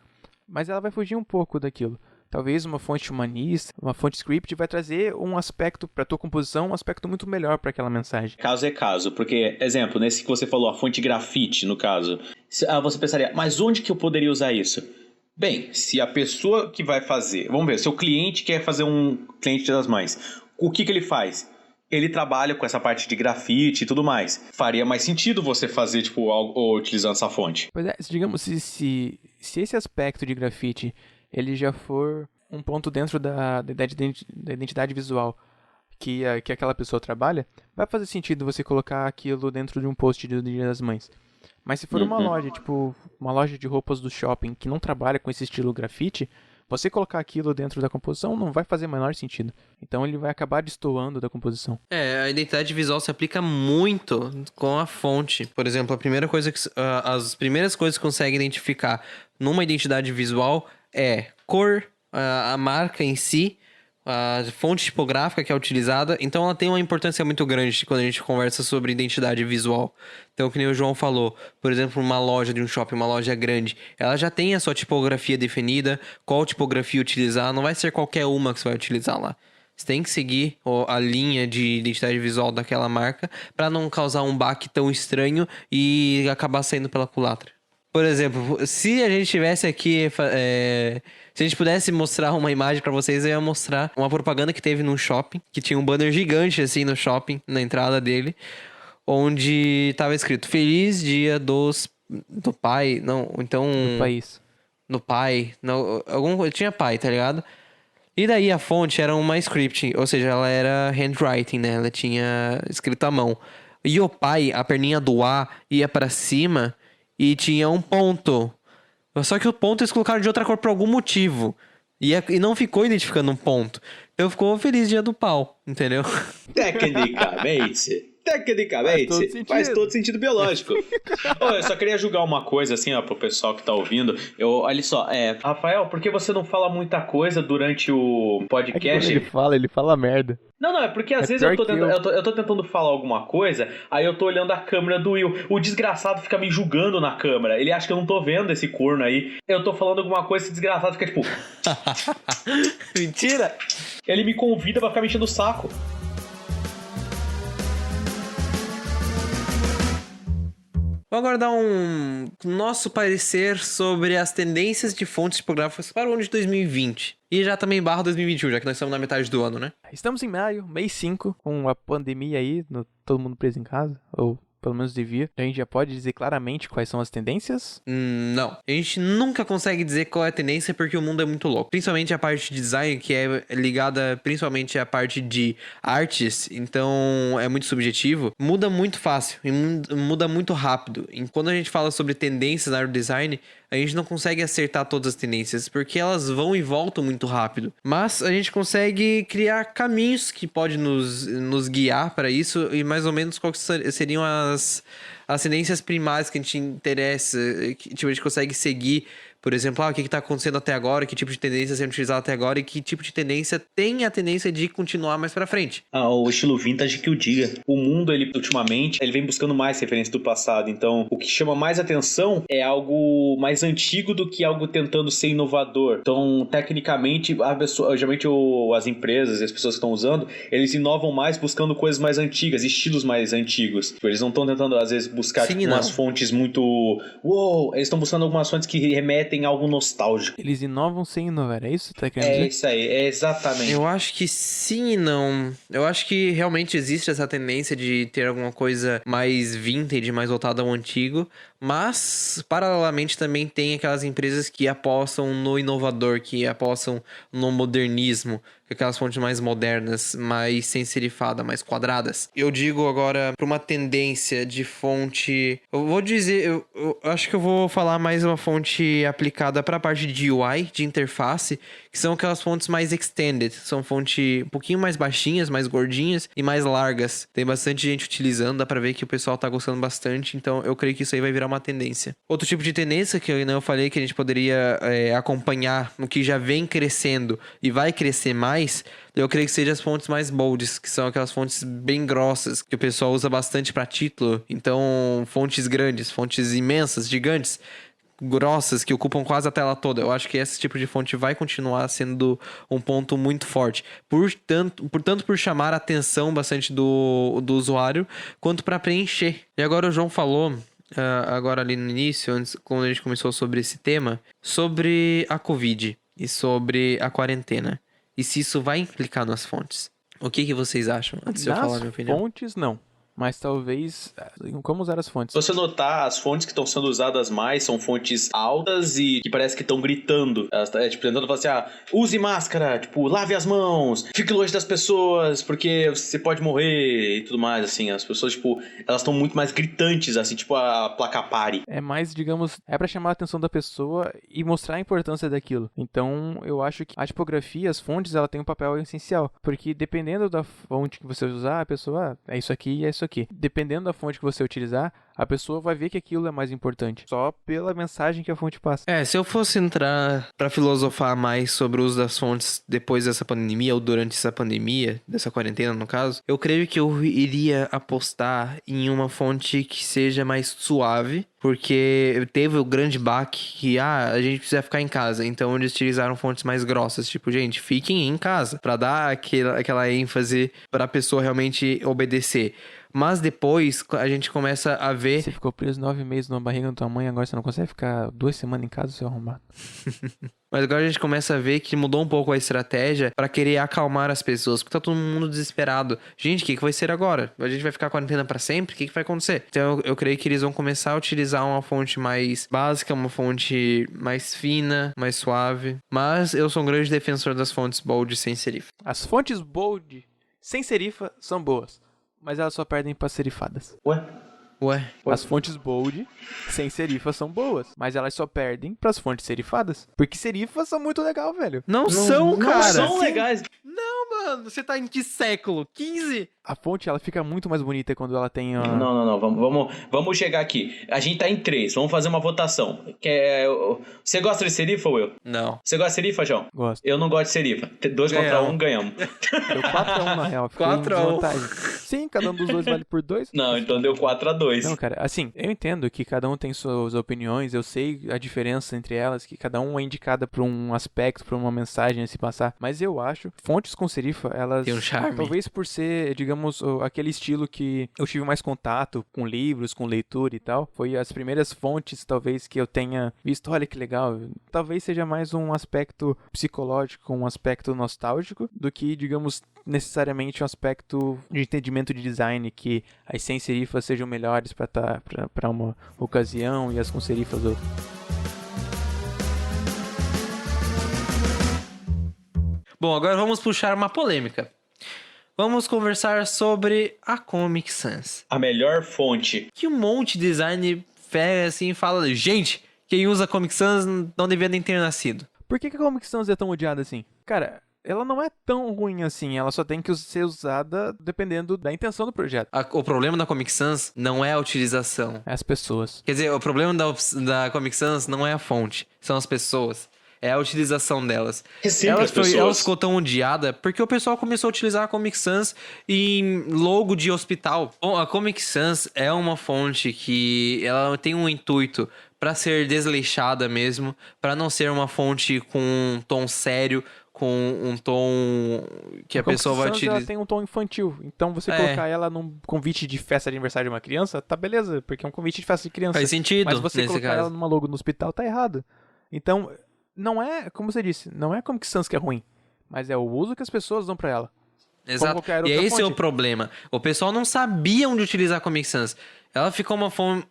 mas ela vai fugir um pouco daquilo. Talvez uma fonte humanista, uma fonte script vai trazer um aspecto para tua composição, um aspecto muito melhor para aquela mensagem. Caso é caso, porque, exemplo, nesse que você falou, a fonte grafite, no caso, você pensaria, mas onde que eu poderia usar isso? Bem, se a pessoa que vai fazer, vamos ver, seu cliente quer fazer um cliente das mães, o que ele faz? Ele trabalha com essa parte de grafite e tudo mais. Faria mais sentido você fazer, tipo, algo utilizando essa fonte. Pois é, digamos, se esse aspecto de grafite ele já for um ponto dentro da identidade visual que aquela pessoa trabalha, vai fazer sentido você colocar aquilo dentro de um post do Dia das Mães. Mas se for uma loja, tipo, uma loja de roupas do shopping que não trabalha com esse estilo grafite, você colocar aquilo dentro da composição não vai fazer o menor sentido. Então ele vai acabar destoando da composição. A identidade visual se aplica muito com a fonte. Por exemplo, as primeiras coisas que consegue identificar numa identidade visual é cor, a marca em si, a fonte tipográfica que é utilizada. Então ela tem uma importância muito grande quando a gente conversa sobre identidade visual. Então, como o João falou, por exemplo, uma loja de um shopping, uma loja grande, ela já tem a sua tipografia definida, qual tipografia utilizar, não vai ser qualquer uma que você vai utilizar lá. Você tem que seguir a linha de identidade visual daquela marca para não causar um baque tão estranho e acabar saindo pela culatra. Por exemplo, se a gente tivesse aqui... se a gente pudesse mostrar uma imagem pra vocês, eu ia mostrar uma propaganda que teve num shopping, que tinha um banner gigante, assim, no shopping, na entrada dele, onde tava escrito Feliz Dia do Pai, não, então... Do país. No pai, não, tinha pai, tá ligado? E daí a fonte era uma script, ou seja, ela era handwriting, né? Ela tinha escrito à mão. E o pai, a perninha do A ia pra cima e tinha um ponto. Só que o ponto eles colocaram de outra cor por algum motivo. E não ficou identificando um ponto. Então ficou Feliz Dia do Pau, entendeu? Tecnicamente, faz todo sentido biológico. Eu só queria julgar uma coisa, assim, ó, pro pessoal que tá ouvindo. Olha só, Rafael, por que você não fala muita coisa durante o podcast? É que quando ele fala merda. Não, é porque às vezes eu tô tentando falar alguma coisa, aí eu tô olhando a câmera do Will. O desgraçado fica me julgando na câmera. Ele acha que eu não tô vendo esse corno aí. Eu tô falando alguma coisa, esse desgraçado fica tipo... Mentira! Ele me convida pra ficar me enchendo o saco. Vou agora dar um nosso parecer sobre as tendências de fontes tipográficas para o ano de 2020. E já também barra 2021, já que nós estamos na metade do ano, né? Estamos em maio, mês 5, com a pandemia aí, todo mundo preso em casa, ou pelo menos devia. A gente já pode dizer claramente quais são as tendências? Não. A gente nunca consegue dizer qual é a tendência porque o mundo é muito louco. Principalmente a parte de design, que é ligada principalmente à parte de artes, então é muito subjetivo. Muda muito fácil e muda muito rápido. E quando a gente fala sobre tendências na área do design, a gente não consegue acertar todas as tendências, porque elas vão e voltam muito rápido. Mas a gente consegue criar caminhos que podem nos guiar para isso, e mais ou menos quais seriam as tendências primárias que a gente interessa, que tipo, a gente consegue seguir. Por exemplo, o que está acontecendo até agora, que tipo de tendência sendo utilizado até agora e que tipo de tendência tem a tendência de continuar mais pra frente. O estilo vintage que o diga. O mundo, ultimamente, ele vem buscando mais referências do passado. Então, o que chama mais atenção é algo mais antigo do que algo tentando ser inovador. Então, tecnicamente, geralmente as empresas e as pessoas que estão usando, eles inovam mais buscando coisas mais antigas, estilos mais antigos. Eles não estão tentando, às vezes, buscar umas fontes muito... Eles estão buscando algumas fontes que remetem a algo nostálgico. Eles inovam sem inovar, é isso que você tá querendo dizer? É isso aí, é exatamente. Eu acho que sim e não. Eu acho que realmente existe essa tendência de ter alguma coisa mais vintage, mais voltada ao antigo, mas, paralelamente, também tem aquelas empresas que apostam no inovador, que apostam no modernismo, aquelas fontes mais modernas, mais sem serifada, mais quadradas. Eu digo agora para uma tendência de fonte... Eu vou dizer... Eu acho que eu vou falar mais uma fonte aplicada para a parte de UI, de interface, que são aquelas fontes mais extended. São fontes um pouquinho mais baixinhas, mais gordinhas e mais largas. Tem bastante gente utilizando, dá para ver que o pessoal tá gostando bastante, então eu creio que isso aí vai virar uma tendência. Outro tipo de tendência que eu falei que a gente poderia acompanhar no que já vem crescendo e vai crescer mais, eu creio que seja as fontes mais bolds, que são aquelas fontes bem grossas, que o pessoal usa bastante para título. Então, fontes grandes, fontes imensas, gigantes, grossas, que ocupam quase a tela toda. Eu acho que esse tipo de fonte vai continuar sendo um ponto muito forte. Tanto por chamar a atenção bastante do usuário, quanto para preencher. E agora o João falou... agora ali no início, antes, quando a gente começou sobre esse tema, sobre a Covid e sobre a quarentena. E se isso vai implicar nas fontes. O que vocês acham? Antes de eu falar a minha opinião. Fontes, não. Mas talvez... Como usar as fontes? Se você notar, as fontes que estão sendo usadas mais são fontes altas e que parece que estão gritando. Elas tentando falar assim, use máscara, lave as mãos, fique longe das pessoas, porque você pode morrer e tudo mais, assim. As pessoas, elas estão muito mais gritantes, assim, a placa pare. É mais, digamos, é pra chamar a atenção da pessoa e mostrar a importância daquilo. Então, eu acho que a tipografia, as fontes, ela tem um papel essencial. Porque dependendo da fonte que você usar, a pessoa, é isso aqui e é isso aqui. Dependendo da fonte que você utilizar, a pessoa vai ver que aquilo é mais importante, só pela mensagem que a fonte passa. Se eu fosse entrar pra filosofar mais sobre o uso das fontes depois dessa pandemia, ou durante essa pandemia, dessa quarentena no caso, eu creio que eu iria apostar em uma fonte que seja mais suave, porque teve o grande baque que, a gente precisa ficar em casa, então eles utilizaram fontes mais grossas, gente, fiquem em casa, pra dar aquela ênfase pra pessoa realmente obedecer. Mas depois a gente começa a ver... Você ficou preso 9 meses na barriga da tua mãe, agora você não consegue ficar 2 semanas em casa, seu arrombado. Mas agora a gente começa a ver que mudou um pouco a estratégia pra querer acalmar as pessoas, porque tá todo mundo desesperado. Gente, o que vai ser agora? A gente vai ficar quarentena pra sempre? O que vai acontecer? Então eu creio que eles vão começar a utilizar uma fonte mais básica, uma fonte mais fina, mais suave. Mas eu sou um grande defensor das fontes bold sem serifa. As fontes bold sem serifa são boas, mas elas só perdem para serifadas. Ué? As fontes bold sem serifa são boas, mas elas só perdem pras fontes serifadas. Porque serifas são muito legal, velho. Não são, cara. São legais. Não, mano. Você tá em que século? 15? A fonte, ela fica muito mais bonita quando ela tem... Não. Vamos chegar aqui. A gente tá em 3. Vamos fazer uma votação. Você gosta de serifa, Will? Não. Você gosta de serifa, João? Gosto. Eu não gosto de serifa. 2 contra 1, ganhamos. Deu 4-1 na real. Fiquei 4-1. em desvantagem. Sim, cada um dos dois vale por 2. Não, então deu 4-2. Não, cara, assim, eu entendo que cada um tem suas opiniões, eu sei a diferença entre elas, que cada um é indicada pra um aspecto, pra uma mensagem a se passar, mas eu acho, fontes com serifa, elas... Tem um charme. Talvez por ser, digamos, aquele estilo que eu tive mais contato com livros, com leitura e tal, foi as primeiras fontes, talvez, que eu tenha visto, olha que legal, talvez seja mais um aspecto psicológico, um aspecto nostálgico, do que, digamos, necessariamente um aspecto de entendimento de design, que as sem serifas sejam melhores para uma ocasião e as com serifas outra. Bom, agora vamos puxar uma polêmica. Vamos conversar sobre a Comic Sans. A melhor fonte. Que um monte de design pega assim e fala, gente, quem usa Comic Sans não devia nem ter nascido. Por que a Comic Sans é tão odiada assim? Cara, ela não é tão ruim assim, ela só tem que ser usada dependendo da intenção do projeto. O problema da Comic Sans não é a utilização. É as pessoas. Quer dizer, o problema da Comic Sans não é a fonte, são as pessoas. É a utilização delas. É sempre as pessoas. Ela ficou tão odiada porque o pessoal começou a utilizar a Comic Sans em logo de hospital. Bom, a Comic Sans é uma fonte que ela tem um intuito para ser desleixada mesmo, para não ser uma fonte com um tom sério, com um tom que a pessoa vai utilizar. Ela tem um tom infantil, então você colocar ela num convite de festa de aniversário de uma criança, tá beleza, porque é um convite de festa de criança. Faz sentido. Mas você nesse colocar caso. ela numa logo no hospital, tá errado. Então, não é, como você disse, não é a Comic Sans que é ruim, mas é o uso que as pessoas dão pra ela. Exato. E esse é o problema. O pessoal não sabia onde utilizar a Comic Sans. Ela ficou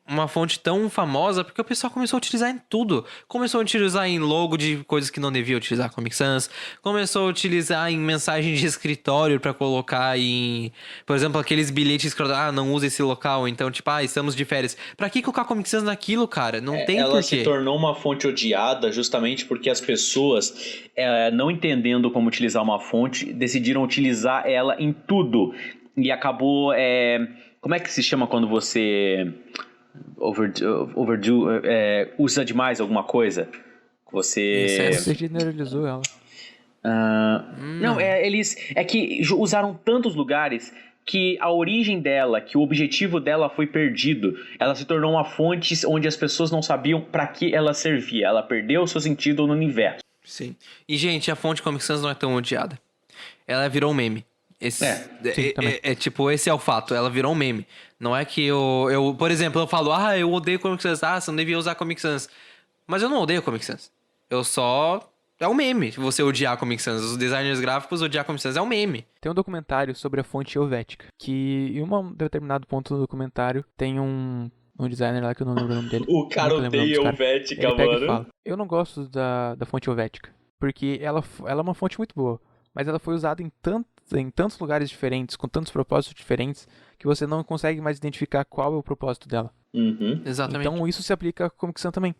uma fonte tão famosa porque o pessoal começou a utilizar em tudo. Começou a utilizar em logo de coisas que não devia utilizar a Comic Sans. Começou a utilizar em mensagem de escritório pra colocar em... Por exemplo, aqueles bilhetes que... não usa esse local. Então, tipo, estamos de férias. Pra que colocar a Comic Sans naquilo, cara? Não tem ela porquê. Se tornou uma fonte odiada justamente porque as pessoas, não entendendo como utilizar uma fonte, decidiram utilizar ela em tudo. E acabou... Como é que se chama quando você usa demais alguma coisa? Você generalizou ela. Não, eles que usaram tantos lugares que a origem dela, que o objetivo dela foi perdido. Ela se tornou uma fonte onde as pessoas não sabiam para que ela servia. Ela perdeu o seu sentido no universo. Sim. E, gente, a fonte Comic Sans não é tão odiada. Ela virou um meme. Esse é o fato, ela virou um meme. Não é que eu por exemplo, eu falo, eu odeio Comic Sans, você não devia usar Comic Sans. Mas eu não odeio Comic Sans. Eu só... É um meme você odiar Comic Sans. Os designers gráficos odiar Comic Sans é um meme. Tem um documentário sobre a fonte Helvética, que em um determinado ponto do documentário tem um designer lá que eu não lembro o nome dele. O cara odeia Helvética, mano. Fala, eu não gosto da fonte Helvética, porque ela é uma fonte muito boa, mas ela foi usada em tantos lugares diferentes, com tantos propósitos diferentes, que você não consegue mais identificar qual é o propósito dela. Uhum. Exatamente. Então isso se aplica a Comic Sans também.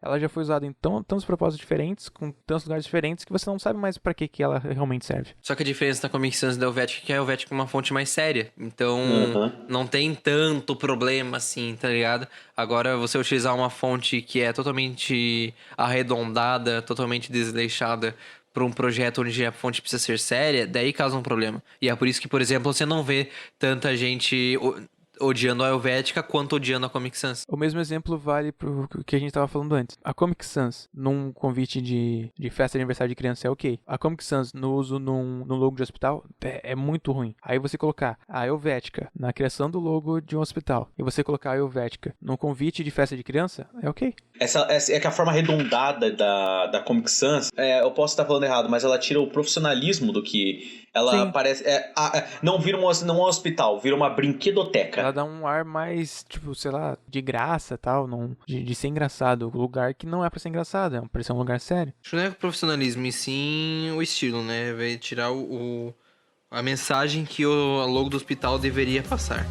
Ela já foi usada em tantos propósitos diferentes, com tantos lugares diferentes, que você não sabe mais pra que ela realmente serve. Só que a diferença da Comic Sans e da Helvética é que a Helvética é uma fonte mais séria. Então, não tem tanto problema assim, tá ligado? Agora, você utilizar uma fonte que é totalmente arredondada, totalmente desleixada, para um projeto onde a fonte precisa ser séria, daí causa um problema. E é por isso que, por exemplo, você não vê tanta gente odiando a Helvética quanto odiando a Comic Sans. O mesmo exemplo vale pro que a gente tava falando antes. A Comic Sans, num convite de festa de aniversário de criança, é ok. A Comic Sans, no uso num logo de hospital, é muito ruim. Aí você colocar a Helvética na criação do logo de um hospital, e você colocar a Helvética num convite de festa de criança, é ok. Essa é que a forma arredondada da Comic Sans, eu posso estar falando errado, mas ela tira o profissionalismo do que ela Sim. parece. Não vira não é um hospital, vira uma brinquedoteca. Ela dá um ar mais, tipo, sei lá, de graça e tal, não, de ser engraçado. Um lugar que não é pra ser engraçado, é pra ser um lugar sério. Acho que não é o profissionalismo, e sim o estilo, né? Vai tirar a mensagem que o logo do hospital deveria passar.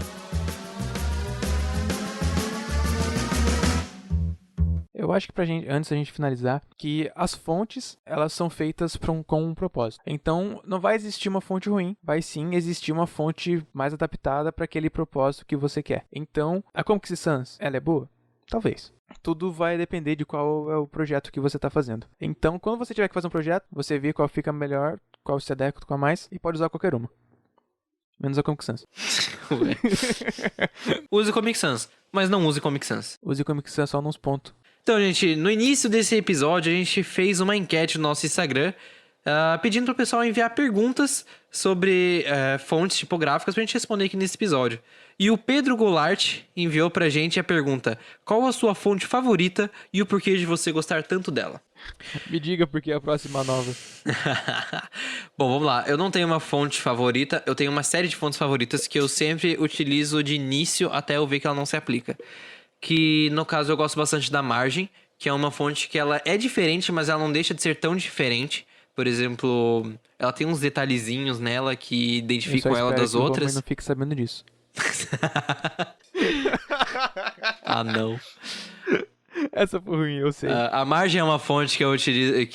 Eu acho que antes da gente finalizar, que as fontes, elas são feitas com um propósito. Então, não vai existir uma fonte ruim, vai sim existir uma fonte mais adaptada para aquele propósito que você quer. Então, a Comic Sans, ela é boa? Talvez. Tudo vai depender de qual é o projeto que você está fazendo. Então, quando você tiver que fazer um projeto, você vê qual fica melhor, qual se adequa com a mais, e pode usar qualquer uma. Menos a Comic Sans. Use Comic Sans, mas não use Comic Sans. Use Comic Sans só nos pontos. Então, gente, no início desse episódio, a gente fez uma enquete no nosso Instagram, pedindo pro pessoal enviar perguntas sobre fontes tipográficas pra gente responder aqui nesse episódio. E o Pedro Goulart enviou pra gente a pergunta: qual a sua fonte favorita e o porquê de você gostar tanto dela? Me diga porque é a próxima nova. Bom, vamos lá. Eu não tenho uma fonte favorita, eu tenho uma série de fontes favoritas que eu sempre utilizo de início até eu ver que ela não se aplica. Que, no caso, eu gosto bastante da Margem, que é uma fonte que ela é diferente, mas ela não deixa de ser tão diferente. Por exemplo, ela tem uns detalhezinhos nela que identificam ela das outras. Eu não fique sabendo disso. Ah, não. Essa foi ruim, eu sei. A Margem é uma fonte que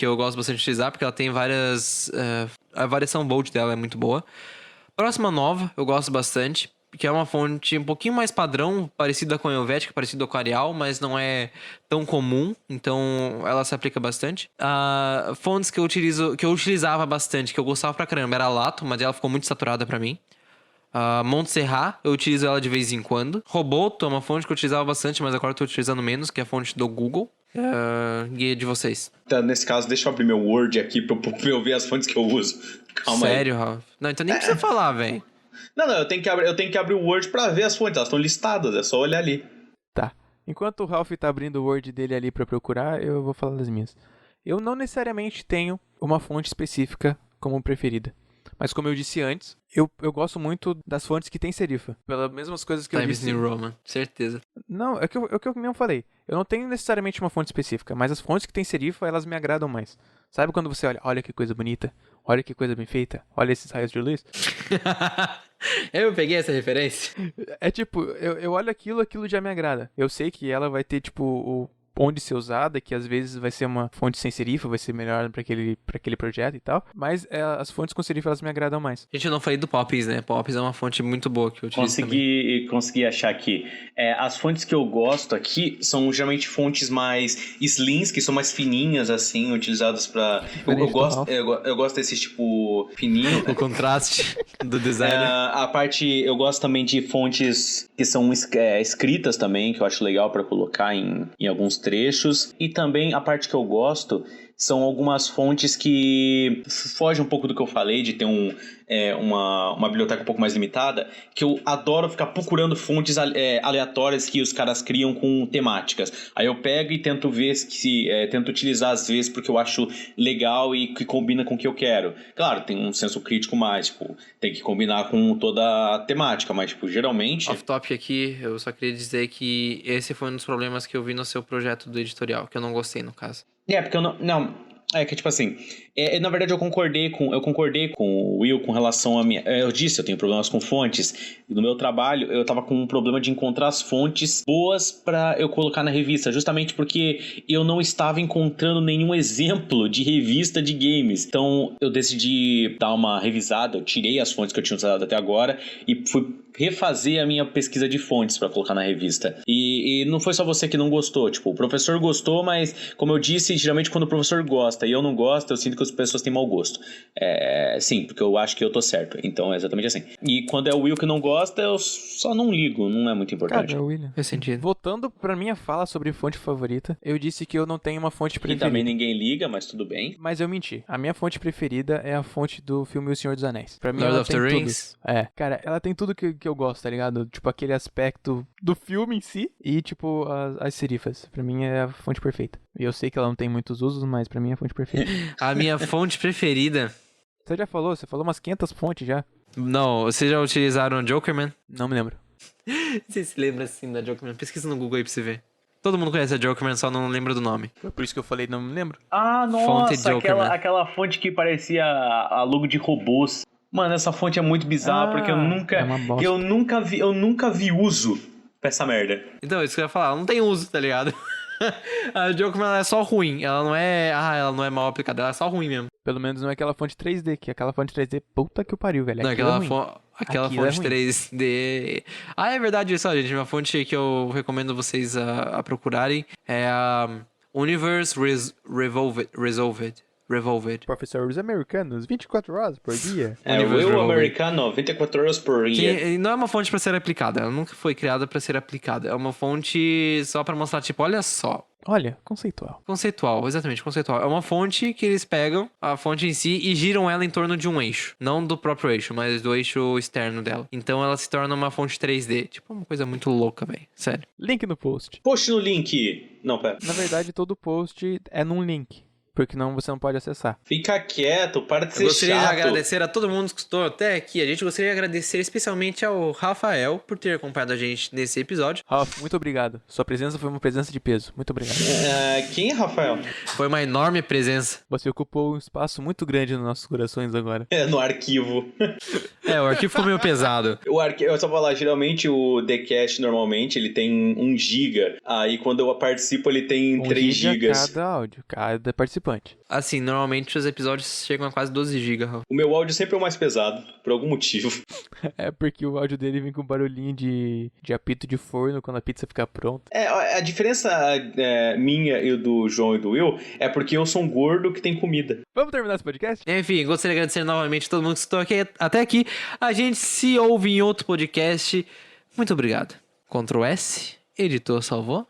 eu gosto bastante de utilizar, porque ela tem várias... a variação bold dela é muito boa. Próxima Nova, eu gosto bastante, que é uma fonte um pouquinho mais padrão, parecida com a Helvética, parecida com a Arial, mas não é tão comum, então ela se aplica bastante. Fontes que eu utilizava bastante, que eu gostava pra caramba, era a Lato, mas ela ficou muito saturada pra mim. Montserrat, eu utilizo ela de vez em quando. Roboto é uma fonte que eu utilizava bastante, mas agora eu tô utilizando menos, que é a fonte do Google. Guia de vocês. Então, nesse caso, deixa eu abrir meu Word aqui pra eu ver as fontes que eu uso. Calma. Sério, Ralph? Não, então nem precisa falar, velho. Não, eu tenho que abrir o Word pra ver as fontes, elas estão listadas, é só olhar ali. Tá. Enquanto o Ralph tá abrindo o Word dele ali pra procurar, eu vou falar das minhas. Eu não necessariamente tenho uma fonte específica como preferida. Mas como eu disse antes, eu gosto muito das fontes que tem serifa. Pelas mesmas coisas que eu Times disse. New Roman, certeza. Não, é o que eu mesmo falei. Eu não tenho necessariamente uma fonte específica, mas as fontes que tem serifa, elas me agradam mais. Sabe quando você olha que coisa bonita, olha que coisa bem feita, olha esses raios de luz? Eu peguei essa referência. É tipo, eu olho aquilo já me agrada. Eu sei que ela vai ter, tipo, onde ser usada, que às vezes vai ser uma fonte sem serifa, vai ser melhor pra aquele projeto e tal. Mas as fontes com serifa, elas me agradam mais. Gente, eu não falei do Poppins, né? Poppins é uma fonte muito boa que eu utilizo também. Consegui achar aqui. As fontes que eu gosto aqui são geralmente fontes mais slims, que são mais fininhas, assim, utilizadas pra... Eu gosto desse tipo fininho. O contraste do designer. Eu gosto também de fontes que são escritas também, que eu acho legal pra colocar em alguns trechos. E também a parte que eu gosto são algumas fontes que fogem um pouco do que eu falei, de ter uma biblioteca um pouco mais limitada, que eu adoro ficar procurando fontes aleatórias que os caras criam com temáticas. Aí eu pego e tento ver tento utilizar às vezes porque eu acho legal e que combina com o que eu quero. Claro, tem um senso crítico mais, tipo, tem que combinar com toda a temática, mas, tipo, geralmente... Off-topic aqui, eu só queria dizer que esse foi um dos problemas que eu vi no seu projeto do editorial, que eu não gostei, no caso. Porque eu não... É que, tipo assim, na verdade eu concordei com o Will com relação a minha... Eu disse, eu tenho problemas com fontes. E no meu trabalho, eu tava com um problema de encontrar as fontes boas pra eu colocar na revista. Justamente porque eu não estava encontrando nenhum exemplo de revista de games. Então, eu decidi dar uma revisada. Eu tirei as fontes que eu tinha usado até agora e fui refazer a minha pesquisa de fontes pra colocar na revista. E não foi só você que não gostou. Tipo, o professor gostou, mas, como eu disse, geralmente quando o professor gosta e eu não gosto, eu sinto que as pessoas têm mau gosto. Sim, porque eu acho que eu tô certo. Então é exatamente assim. E quando é o Will que não gosta, eu só não ligo. Não é muito importante. Cara, William. Faz sentido. Voltando pra minha fala sobre fonte favorita, eu disse que eu não tenho uma fonte E preferida. também ninguém liga, mas tudo bem. Mas eu menti. A minha fonte preferida é a fonte do filme O Senhor dos Anéis. Pra mim, Lord ela of tem the tudo. Rings? Cara, ela tem tudo que eu gosto, tá ligado? Tipo, aquele aspecto do filme em si e, tipo, as serifas. Pra mim é a fonte perfeita. E eu sei que ela não tem muitos usos, mas pra mim é a fonte perfeita. A minha fonte preferida... Você já falou? Você falou umas 500 fontes já. Não, vocês já utilizaram o Jokerman? Não me lembro. Você se lembra assim da Jokerman? Pesquisa no Google aí pra você ver. Todo mundo conhece a Jokerman, só não lembra do nome. Foi por isso que eu falei, não me lembro. Ah, Fonte nossa, Jokerman. aquela fonte que parecia a logo de robôs. Mano, essa fonte é muito bizarra, porque eu é uma bosta. eu nunca vi uso pra essa merda. Então, isso que eu ia falar, ela não tem uso, tá ligado? A Jokerman ela é só ruim, ela não é mal aplicada, ela é só ruim mesmo. Pelo menos não é aquela fonte 3D, que aquela fonte 3D, puta que o pariu, velho. Não, Aquilo é aquela, ruim. aquela Aquilo é fonte ruim. 3D... Ah, é verdade isso, ó, gente. Uma fonte que eu recomendo vocês a procurarem é a Universe Revolved. Professores americanos, 24 horas por dia. É o Universe Will Revolved. americano, 24 horas por dia. Que não é uma fonte pra ser aplicada, ela nunca foi criada pra ser aplicada. É uma fonte só pra mostrar, tipo, olha só. Olha, conceitual. Conceitual, exatamente, conceitual. É uma fonte que eles pegam a fonte em si e giram ela em torno de um eixo. Não do próprio eixo, mas do eixo externo dela. Então ela se torna uma fonte 3D. Tipo, uma coisa muito louca, velho. Sério. Link no post. Post no link. Não, pera. Na verdade, todo post é num link. Porque não, você não pode acessar. Fica quieto, para de Eu ser gostaria de chato. agradecer a todo mundo que escutou até aqui. A gente gostaria de agradecer especialmente ao Rafael por ter acompanhado a gente nesse episódio. Ralph, muito obrigado. Sua presença foi uma presença de peso. Muito obrigado. Quem é Rafael? Foi uma enorme presença. Você ocupou um espaço muito grande nos nossos corações agora. No arquivo. O arquivo ficou meio pesado. Eu só falar, geralmente o TheCast normalmente ele tem 1 GB. Aí quando eu participo ele tem 3 GB. Cada áudio, cada participante. Assim, normalmente os episódios chegam a quase 12 GB, Rafa. O meu áudio sempre é o mais pesado, por algum motivo. É porque o áudio dele vem com barulhinho de apito de forno quando a pizza ficar pronta. A diferença minha e do João e do Will é porque eu sou um gordo que tem comida. Vamos terminar esse podcast? Enfim, gostaria de agradecer novamente a todo mundo que escutou aqui, até aqui. A gente se ouve em outro podcast. Muito obrigado. Ctrl S, editor salvou.